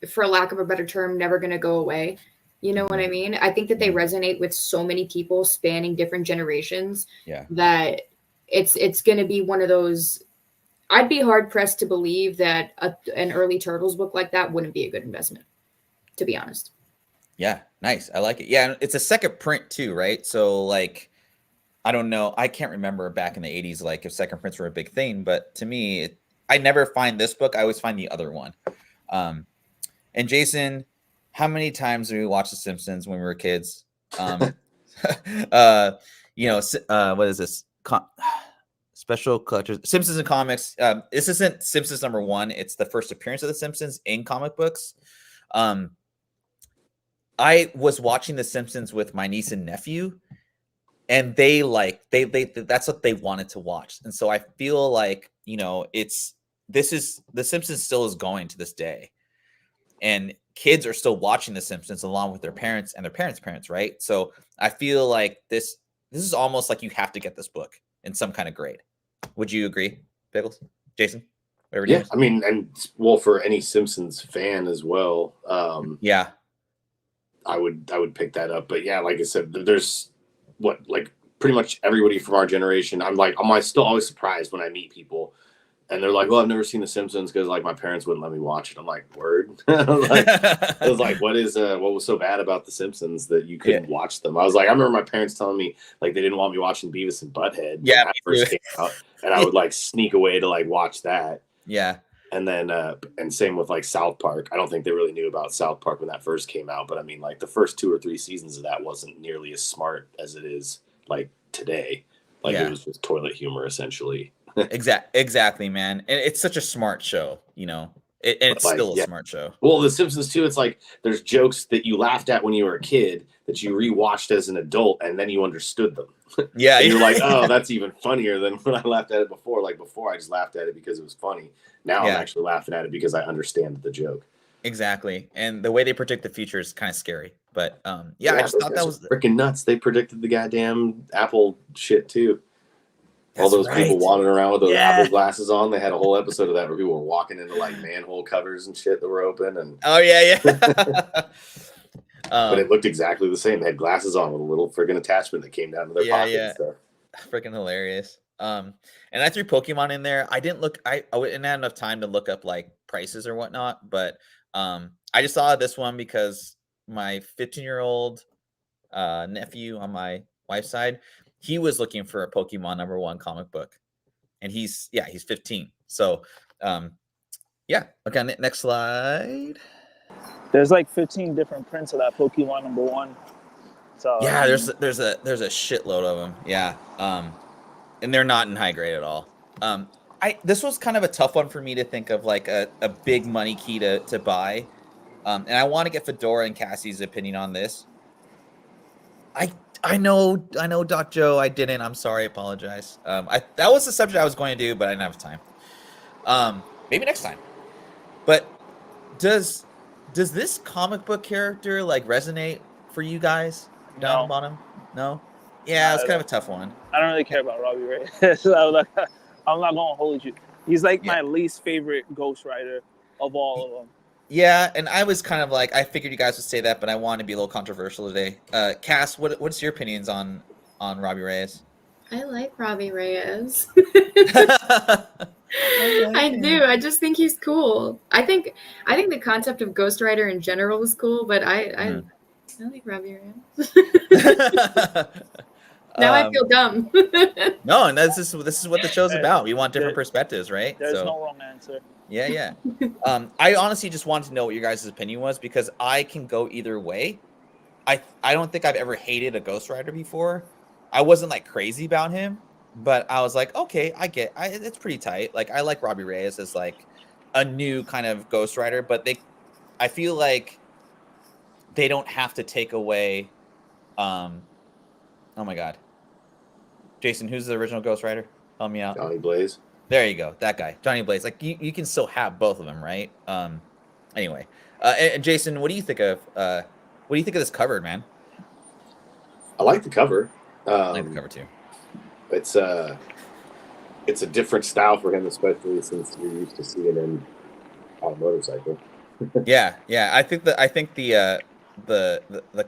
for lack of a better term, never going to go away. You know what I mean? I think that they resonate with so many people spanning different generations that it's going to be one of those. I'd be hard pressed to believe that an early Turtles book like that wouldn't be a good investment, to be honest.
Yeah, nice. I like it. Yeah, it's a second print too, right? So like, I don't know. I can't remember back in the 80s, like if second prints were a big thing, but to me, I never find this book. I always find the other one. And Jason, how many times did we watch The Simpsons when we were kids? What is this? Special collectors, Simpsons and comics. This isn't Simpsons #1. It's the first appearance of The Simpsons in comic books. I was watching The Simpsons with my niece and nephew, and they that's what they wanted to watch. And so I feel like, The Simpsons still is going to this day, and kids are still watching The Simpsons along with their parents and their parents' parents, right? So I feel like this is almost like you have to get this book in some kind of grade. Would you agree, Pickles? Jason?
Yeah, I mean, and well, for any Simpsons fan as well. I would pick that up. But yeah, like I said, there's pretty much everybody from our generation. I'm still always surprised when I meet people and they're like, well, I've never seen The Simpsons because like my parents wouldn't let me watch it. I'm like, word? I was like, what was so bad about The Simpsons that you couldn't watch them? I was like, I remember my parents telling me like they didn't want me watching Beavis and Butthead when that first came out, and I would like sneak away to like watch that.
Yeah.
And then, and same with like South Park. I don't think they really knew about South Park when that first came out, but I mean, like the first 2 or 3 seasons of that wasn't nearly as smart as it is like today. Like it was just toilet humor essentially.
Exactly, man. And it's such a smart show, it's still a smart show.
Well, The Simpsons too. It's like there's jokes that you laughed at when you were a kid that you rewatched as an adult, and then you understood them.
Yeah,
and you're like, oh, that's even funnier than when I laughed at it before. Like before, I just laughed at it because it was funny. Now I'm actually laughing at it because I understand the joke.
Exactly, and the way they predict the future is kind of scary. But I just thought that was
freaking nuts. They predicted the goddamn Apple shit too. All those people wandering around with those Apple glasses on. They had a whole episode of that where people were walking into like manhole covers and shit that were open. And but it looked exactly the same. They had glasses on with a little friggin' attachment that came down to their pocket and stuff.
Freaking hilarious. And I threw Pokemon in there. I didn't look. I didn't have enough time to look up like prices or whatnot. But I just saw this one because my 15-year-old nephew on my wife's side, he was looking for a Pokemon #1 comic book, and he's 15. So yeah. Okay, next slide.
There's like 15 different prints of that Pokemon #1. So
Yeah, there's a shitload of them. Yeah. And they're not in high grade at all. This was kind of a tough one for me to think of like a big money key to buy. And I want to get Fedora and Cassie's opinion on this. I know, Doc Joe, I didn't. I'm sorry, I apologize. That was the subject I was going to do, but I didn't have time. Maybe next time. But does this comic book character like resonate for you guys down the bottom? No? Yeah, it's kind of a tough one.
I don't really care about Robbie Reyes. So I'm not gonna hold you. He's like my least favorite Ghost Rider of all of them.
Yeah, and I was kind of like, I figured you guys would say that, but I want to be a little controversial today. Cass, what's your opinions on Robbie Reyes?
I like Robbie Reyes.
I
do. I just think he's cool. I think the concept of Ghost Rider in general is cool, but I like Robbie Reyes. Now I feel dumb.
No, and this is what the show's about. We want different perspectives, right?
There's no wrong answer.
Yeah. I honestly just wanted to know what your guys' opinion was because I can go either way. I don't think I've ever hated a Ghost Rider before. I wasn't like crazy about him, but I was like, okay, it's pretty tight. Like I like Robbie Reyes as like a new kind of Ghost Rider, but I feel like they don't have to take away. Oh my God, Jason, who's the original Ghost Rider? Help me out.
Johnny Blaze.
There you go, that guy, Johnny Blaze. Like you can still have both of them, right? Anyway, and Jason, what do you think of this cover, man?
I like the cover.
I like the cover too.
It's a different style for him, especially since you're used to seeing him on a motorcycle.
yeah. I think the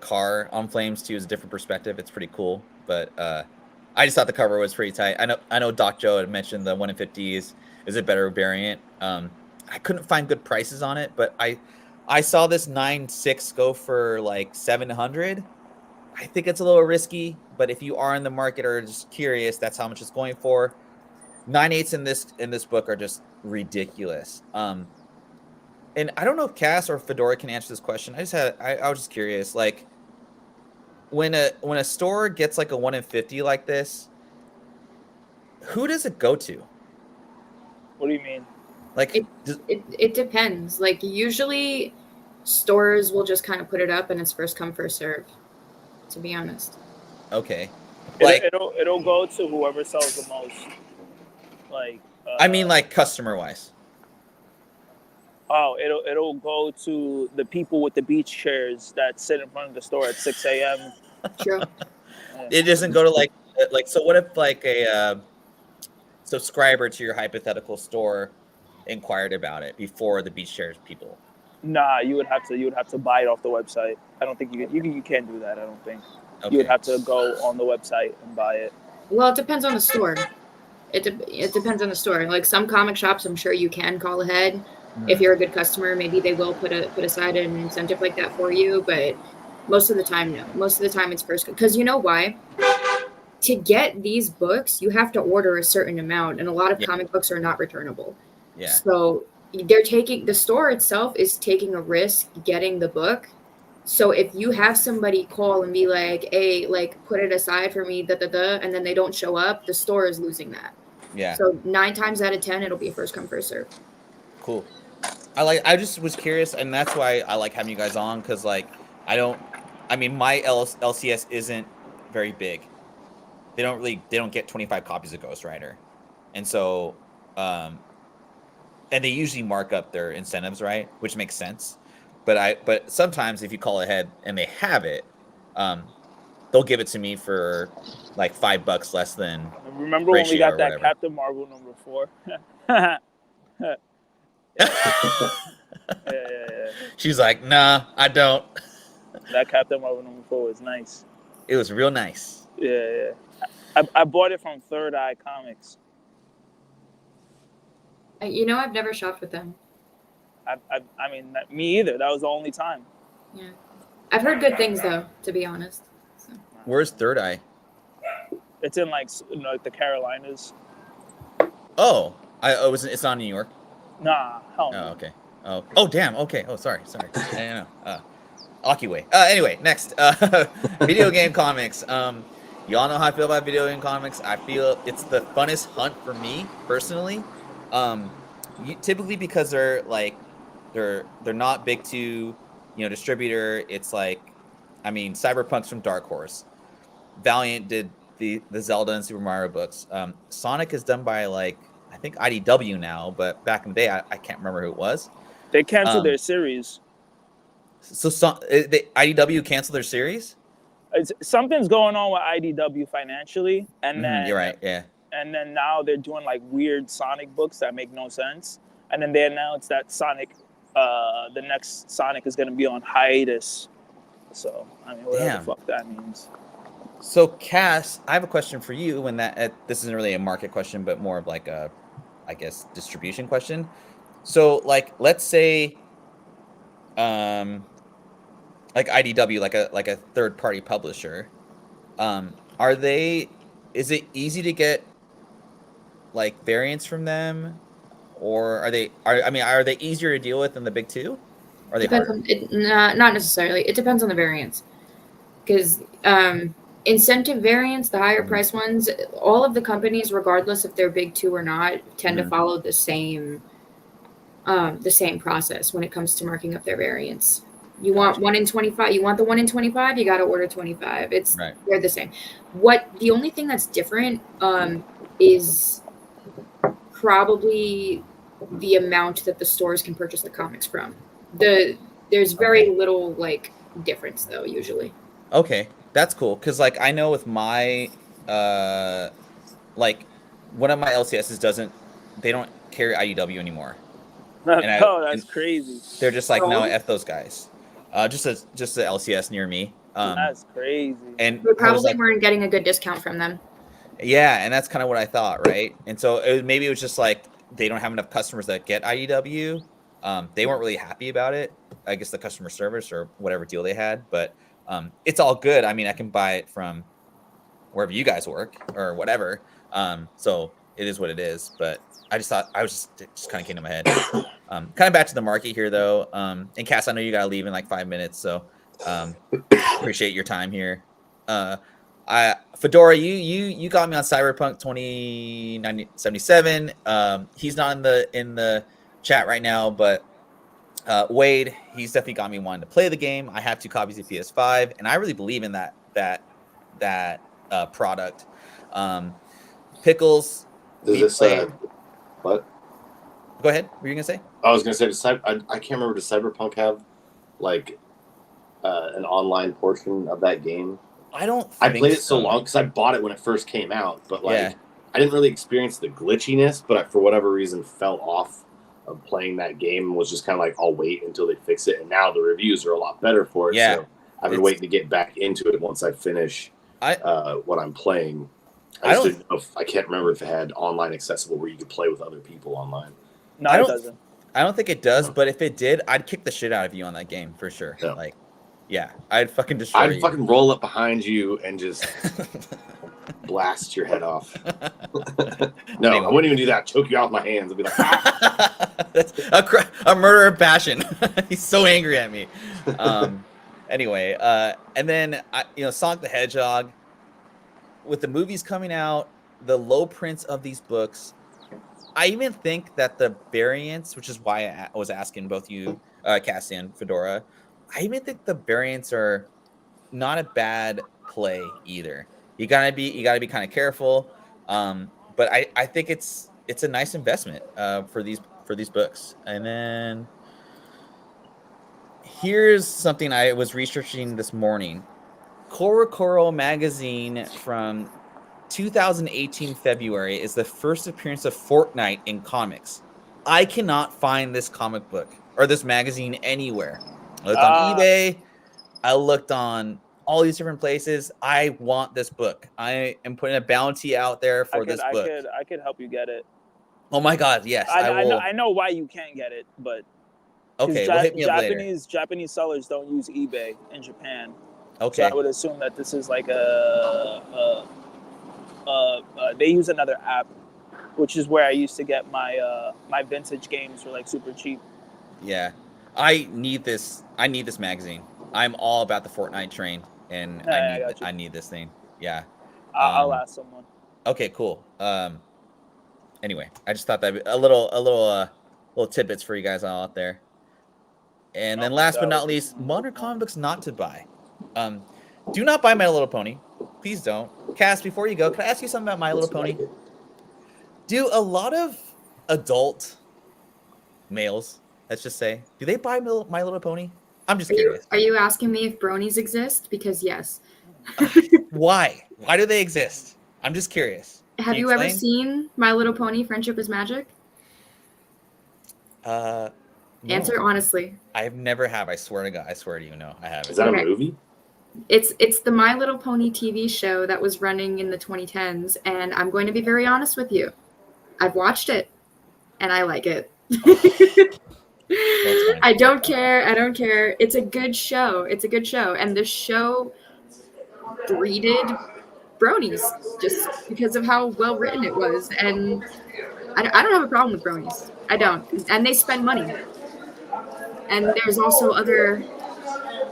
car on flames too is a different perspective. It's pretty cool, but I just thought the cover was pretty tight. I know Doc Joe had mentioned the 1 in 50 is a better variant. I couldn't find good prices on it, but I saw this 9.6 go for like 700. I think it's a little risky, but if you are in the market or just curious, that's how much it's going for. 9.8s in this book are just ridiculous. And I don't know if Cass or Fedora can answer this question. I was just curious, like when a store gets like a 1 in 50 like this, who does it go to?
What do you mean?
Like it depends. Like usually stores will just kind of put it up and it's first come first serve, to be honest.
Okay.
Like it'll go to whoever sells the most. Like
I mean like customer wise.
Oh, it'll go to the people with the beach chairs that sit in front of the store at 6 a.m.
True.
It doesn't go to like so what if like a subscriber to your hypothetical store inquired about it before the beach chairs people?
Nah, you would have to buy it off the website. I don't think you can't do that. I don't think.
Okay.
You would have to go on the website and buy it.
Well, it depends on the store. It depends on the store. Like some comic shops, I'm sure you can call ahead. If you're a good customer, maybe they will put aside an incentive like that for you. But most of the time, no. Most of the time, it's first. Because you know why? To get these books, you have to order a certain amount, and a lot of comic books are not returnable.
Yeah.
So the store itself is taking a risk getting the book. So if you have somebody call and be like, hey, like put it aside for me, and then they don't show up, the store is losing that.
Yeah.
So 9 times out of 10, it'll be a first come, first serve.
Cool. I just was curious, and that's why I like having you guys on, because like my LCS isn't very big. They don't get 25 copies of Ghost Rider, and so and they usually mark up their incentives, right, which makes sense. But sometimes if you call ahead and they have it, they'll give it to me for like $5 less than.
Remember when we got that Captain Marvel #4? Yeah.
She's like, nah, I don't.
That Captain Marvel #4 was nice.
It was real nice.
Yeah. I bought it from Third Eye Comics.
You know, I've never shopped with them.
I mean, me either. That was the only time.
Yeah, I've heard good things though, to be honest. So.
Where's Third Eye?
It's in like the Carolinas.
Oh, it's not in New York.
Nah, hell no.
Oh, okay. Oh, damn. Okay. Oh, sorry. I didn't know. Akiway. Anyway, next. Video game comics. Y'all know how I feel about video game comics. I feel it's the funnest hunt for me personally. Typically because they're not big to, distributor. It's like, I mean, Cyberpunk's from Dark Horse. Valiant did the Zelda and Super Mario books. Sonic is done by I think IDW now, but back in the day I can't remember who it was.
They canceled their series.
So the IDW canceled their series?
Something's going on with IDW financially, and then
you're right, yeah.
And then now they're doing like weird Sonic books that make no sense. And then they announced that Sonic, the next Sonic is going to be on hiatus. So I mean, whatever the fuck that means.
So Cass, I have a question for you. When this isn't really a market question, but more of like a, I guess, distribution question. So let's say, like IDW, like a third party publisher, is it easy to get variants from them, or are they easier to deal with than the big two? Are they harder?
Not necessarily. It depends on the variants, because incentive variants, the higher price ones, all of the companies, regardless if they're big two or not, tend to follow the same process when it comes to marking up their variants. You want 1 in 25. You want the 1 in 25. You got to order 25. They're the same. The only thing that's different is probably the amount that the stores can purchase the comics from. There's very little difference though usually.
Okay, that's cool because I know with my one of my LCSs they don't carry IDW anymore.
That's crazy.
They're just no, F those guys. Just the LCS near me.
That's crazy.
And we probably weren't getting a good discount from them.
Yeah, and that's kind of what I thought, right? And so maybe it was just they don't have enough customers that get IDW. They weren't really happy about it. I guess the customer service or whatever deal they had, but it's all good. I mean, I can buy it from wherever you guys work or whatever. So it is what it is. But I just thought just kind of came to my head. Kind of back to the market here though. And Cass, I know you gotta leave in 5 minutes, so appreciate your time here. Fedora, you got me on Cyberpunk 2077. He's not in the chat right now, but Wade, he's definitely got me wanting to play the game. I have 2 copies of PS5, and I really believe in that product. Pickles.
Is this what?
Go ahead. What were you gonna say?
I was gonna say, I can't remember. Does Cyberpunk have an online portion of that game?
I don't.
I played it so long because I bought it when it first came out, but I didn't really experience the glitchiness. But I, for whatever reason, fell off of playing that game and was just kind of I'll wait until they fix it. And now the reviews are a lot better for it. Yeah, so I've been waiting to get back into it once I finish what I'm playing. I can't remember if it had online accessible where you could play with other people online.
No, it doesn't.
I don't think it does, but if it did, I'd kick the shit out of you on that game for sure. Yeah. I'd fucking destroy you.
I'd fucking roll up behind you and just blast your head off. No, I wouldn't even do that. Choke you off my hands and be like,
That's a murder of passion. He's so angry at me. Anyway, and then Sonic the Hedgehog. With the movies coming out, the low prints of these books, I even think that the variants, which is why I was asking both you, Cassie and Fedora, I even think the variants are not a bad play either. You gotta be kind of careful, but I think it's a nice investment for these books. And then here's something I was researching this morning. Korokoro magazine from 2018 February is the first appearance of Fortnite in comics. I cannot find this comic book or this magazine anywhere. I looked on eBay. I looked on all these different places. I want this book. I am putting a bounty out there for this book.
I could help you get it.
Oh my God, yes, I will.
I know why you can't get it, but
okay, well, hit me up later.
Japanese sellers don't use eBay in Japan.
Okay.
So I would assume that this is like they use another app, which is where I used to get my my vintage games for like super cheap.
Yeah, I need this magazine. I'm all about the Fortnite train, and I need this thing. Yeah.
I'll ask someone.
Okay, cool. Anyway, I just thought that a little tidbits for you guys all out there. And then last but not least, modern comic books not to buy. Do not buy My Little Pony. Please don't. Cass, before you go, can I ask you something about My Little Pony? Do a lot of adult males, let's just say, do they buy My Little Pony? I'm just curious.
Are you asking me if bronies exist? Because yes.
Why? Why do they exist? I'm just curious.
Have you ever seen My Little Pony: Friendship is Magic?
No.
Answer honestly.
I never have. I swear to God. I swear to you. No, I haven't.
Is that a movie?
It's the My Little Pony TV show that was running in the 2010s, and I'm going to be very honest with you. I've watched it, and I like it. I don't care. It's a good show. And the show breeded bronies just because of how well written it was. And I don't have a problem with bronies. I don't. And they spend money. And there's also other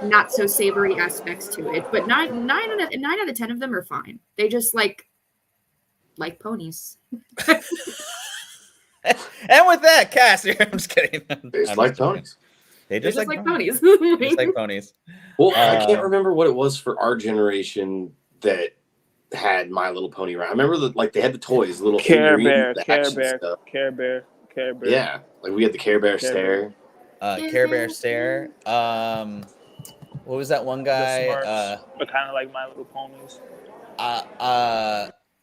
not so savory aspects to it. But 9 out of 10 of them are fine. They just like ponies.
And with that, Cassie, I'm just kidding.
They just like ponies.
They just like
ponies.
Just like ponies.
Well, I can't remember what it was for our generation that had My Little Pony around. I remember that they had the toys, little
Care Bear.
Yeah, like we had the Care Bear stare.
Care Bear stare. What was that one guy?
But kind of like My Little Ponies.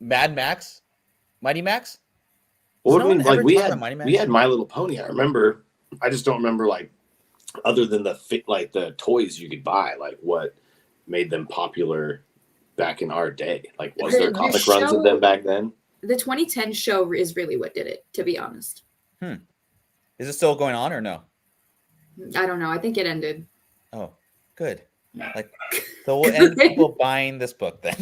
Mad Max, Mighty Max.
Well, I mean, we had My Little Pony. I remember. I just don't remember other than the toys you could buy, what made them popular back in our day. Was there comic runs of them back then?
The 2010 show is really what did it, to be honest.
Is it still going on or no?
I don't know. I think it ended.
Oh, good. So we'll end people buying this book then.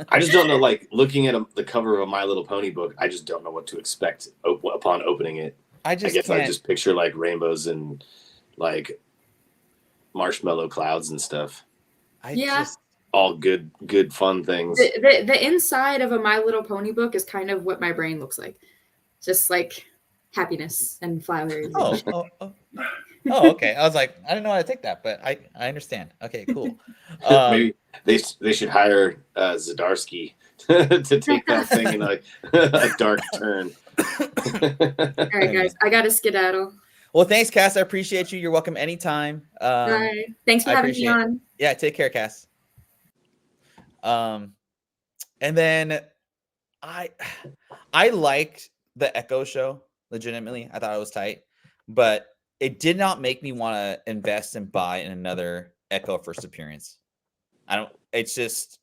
I just don't know. Looking at the cover of a My Little Pony book, I just don't know what to expect upon opening it. I guess I just picture rainbows and marshmallow clouds and stuff. All good fun things.
The inside of a My Little Pony book is kind of what my brain looks like, just happiness and flowers.
Oh, okay. I was like, I didn't know how to take that, but I understand. Okay, cool.
Maybe they should hire Zdarsky to take that thing in a dark turn.
All right, guys, I got to skedaddle.
Well, thanks, Cass. I appreciate you. You're welcome anytime.
Bye. Thanks for having me on.
Yeah, take care, Cass. And then I liked the Echo show. Legitimately, I thought it was tight, but it did not make me want to invest and buy in another Echo first appearance. It's just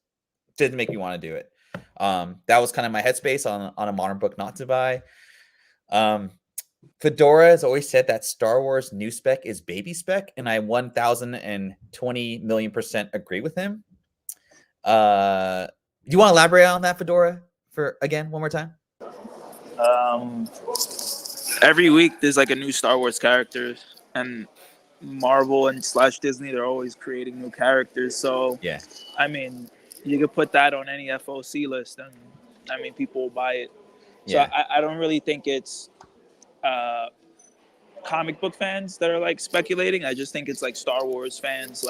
didn't make me want to do it. That was kind of my headspace on a modern book not to buy. Fedora has always said that Star Wars new spec is baby spec, and I 1020,000,000% agree with him. Do you want to elaborate on that, Fedora, one more time?
Every week there's a new Star Wars character, and Marvel and / Disney, they're always creating new characters. So
yeah,
I mean, you could put that on any FOC list, and I mean, people will buy it. So yeah. I don't really think it's comic book fans that are speculating. I just think it's Star Wars fans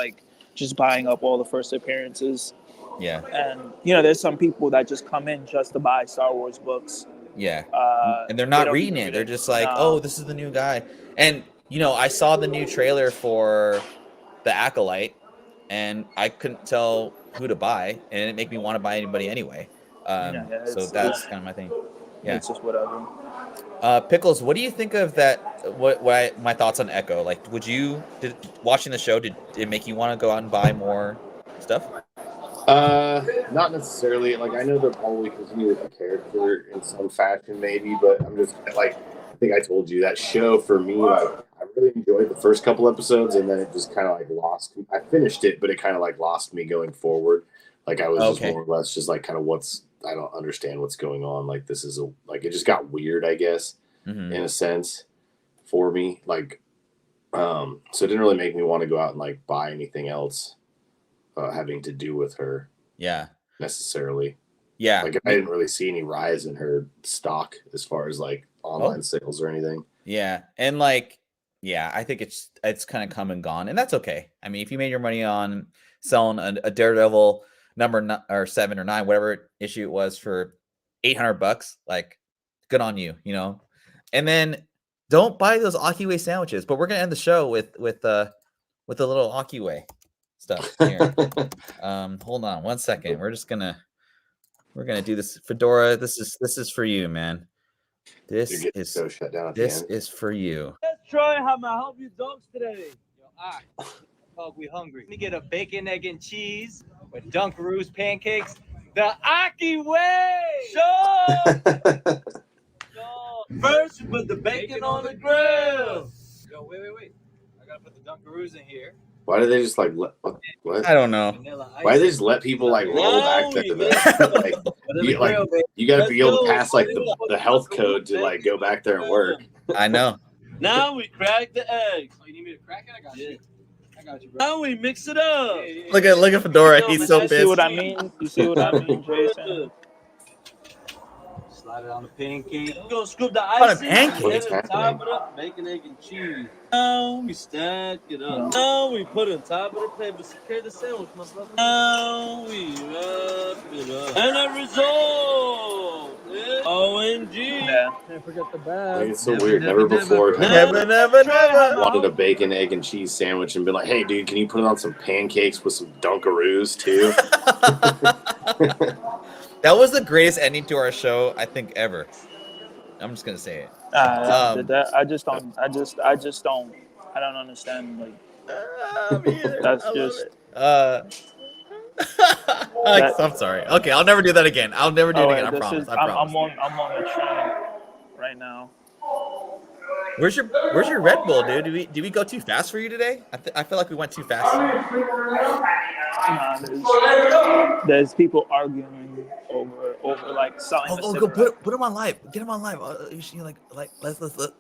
just buying up all the first appearances.
Yeah.
And there's some people that just come in just to buy Star Wars books.
Yeah. And they're not reading it. They're just oh, this is the new guy. And I saw the new trailer for The Acolyte, and I couldn't tell who to buy, and it didn't make me want to buy anybody anyway. So that's kind of my thing. Yeah.
It's just whatever.
Pickles, what do you think of that? My thoughts on Echo? Watching the show, did it make you want to go out and buy more stuff?
Not necessarily. Like, I know they'll probably continue with the character in some fashion, maybe, but I'm just like, I think I told you that show for me, like, I really enjoyed the first couple episodes, and then it just kind of like lost. I finished it, but it kind of like lost me going forward. Like, I was just more or less just like kind of I don't understand what's going on. Like, this is like, it just got weird, I guess, in a sense for me. Like, so it didn't really make me want to go out and like buy anything else having to do with her.
Yeah.
Necessarily.
Yeah.
Like, I didn't really see any rise in her stock as far as like online sales or anything.
Yeah. And like, yeah, I think it's kind of come and gone, and that's okay. I mean, if you made your money on selling a Daredevil number or 7 or 9, whatever issue it was, for $800, like, good on you, you know. And then don't buy those Akiway sandwiches. But we're gonna end the show with a little Akiway stuff here. Hold on one second. We're gonna do this. Fedora, this is for you, man. This is for you.
Let's try how I help you dogs today.
Yo, dog, we hungry. Let me get a bacon, egg, and cheese with Dunkaroos pancakes. The Aki way!
Sure! First, you put the bacon on the grill.
Yo, wait. I gotta put the Dunkaroos in here.
Why do they just like what?
I don't know.
Why do they just let people like roll back there? You got to be able to pass like the health code to like go back there and work.
I know.
Now we crack the eggs.
Oh, you need me to crack it? I got you. I got you, bro.
Now we mix it up.
Look at Fedora. He's so pissed.
You see what I mean? You see what I mean, Jason?
Slide it on the pancake.
We're gonna scoop the
On a
icing.
pancake?
And top it up, bacon, egg, and cheese. Now we stack it up. Now we put it on top of the plate, but secure the sandwich, my brother. Now we wrap it up. And the result is OMG.
Yeah.
Can't forget the
Like,
bag.
it's so weird. Never before
Never.
wanted a bacon, egg, and cheese sandwich and been like, "Hey, dude, can you put it on some pancakes with some Dunkaroos too?"
That was the greatest ending to our show, I think, ever. I'm just gonna say it.
I just don't. I don't understand. Like, that's just.
I'm sorry. Okay, I'll never do that again. I'll never do it again. I promise. I promise.
I'm on the train right now.
Where's your Red Bull, dude? Did we go too fast for you today? I feel like we went too fast.
There's people arguing over like selling.
Go put him on live. Get him on live.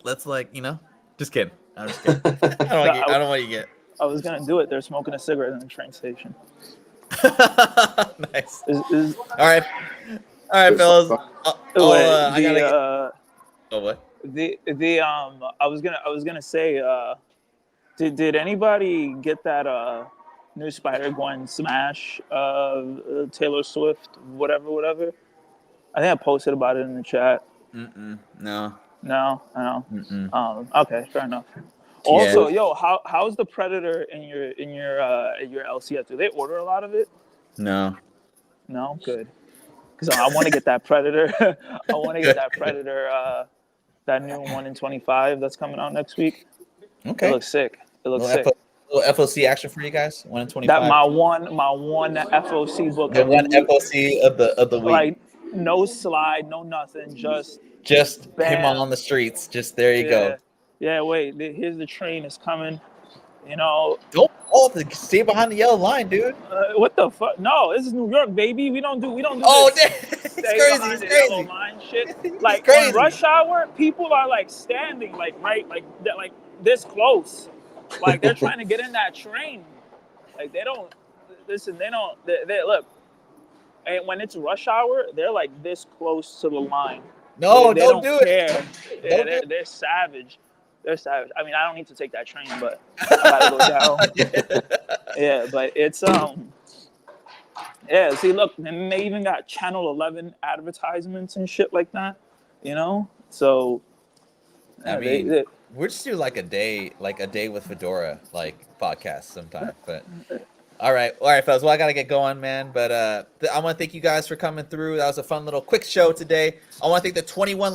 Let's like, you know. Just kidding. I'm just kidding. I don't want you to get.
I was gonna do it. They're smoking a cigarette in the train station.
Nice. All right, fellas. I gotta get. Oh, what?
I was gonna say, did anybody get that new Spider-Gwen smash, Taylor Swift, whatever? I think I posted about it in the chat.
No.
Okay, fair enough. Also, yo, how's the Predator in your LCS? Do they order a lot of it?
No,
good. Because I want to get that Predator. I want to get that Predator. That new 1 in 25 that's coming out next week.
Okay.
It looks sick.
Little FOC action for you guys. 1 in 25.
That my one FOC book.
The one FOC of the week.
Like, no slide, no nothing. Just
him on the streets. Just there you go.
Yeah. Wait. Here's the train is coming. You know.
Don't stay behind the yellow line, dude.
What the fuck? No, this is New York, baby. We don't do.
Oh,
this.
It's crazy.
Yellow line shit. Like on rush hour, people are like standing like this close. Like they're trying to get in that train. Like they don't listen. They look. And when it's rush hour, they're like this close to the line.
No,
they
don't
do
it.
They're savage. They're savage. I mean, I don't need to take that train, but I gotta go down. Yeah, but it's Yeah, see, look, and they even got Channel 11 advertisements and shit like that. You know, so.
I mean, we're just do like a day with Fedora like podcast sometime. But all right, fellas. Well, I gotta get going, man. But I want to thank you guys for coming through. That was a fun little quick show today. I want to thank the 21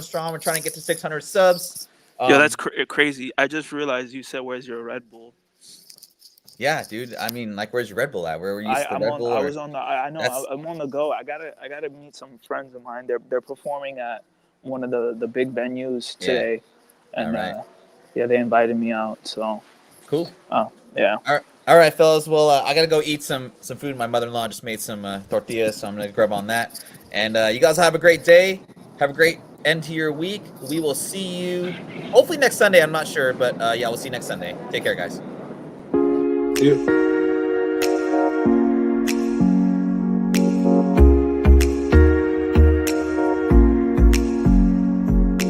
strong. We're trying to get to 600 subs.
Yeah, that's crazy. I just realized you said, "Where's your Red Bull?"
Yeah, dude. I mean, like, where's your Red Bull at? Where were you? The Red Bull?
I
or-
was on the. I know.
That's-
I'm on the go. I gotta meet some friends of mine. They're performing at one of the big venues
Yeah.
today, and
Alright.
yeah, they invited me out. So
Cool.
yeah.
All right, fellas. Well, I gotta go eat some food. My mother-in-law just made some tortillas, so I'm gonna grab on that. And you guys have a great day. Have a great end to your week. We will see you hopefully next Sunday. I'm not sure, but yeah, we'll see you next Sunday. Take care, guys.
See you.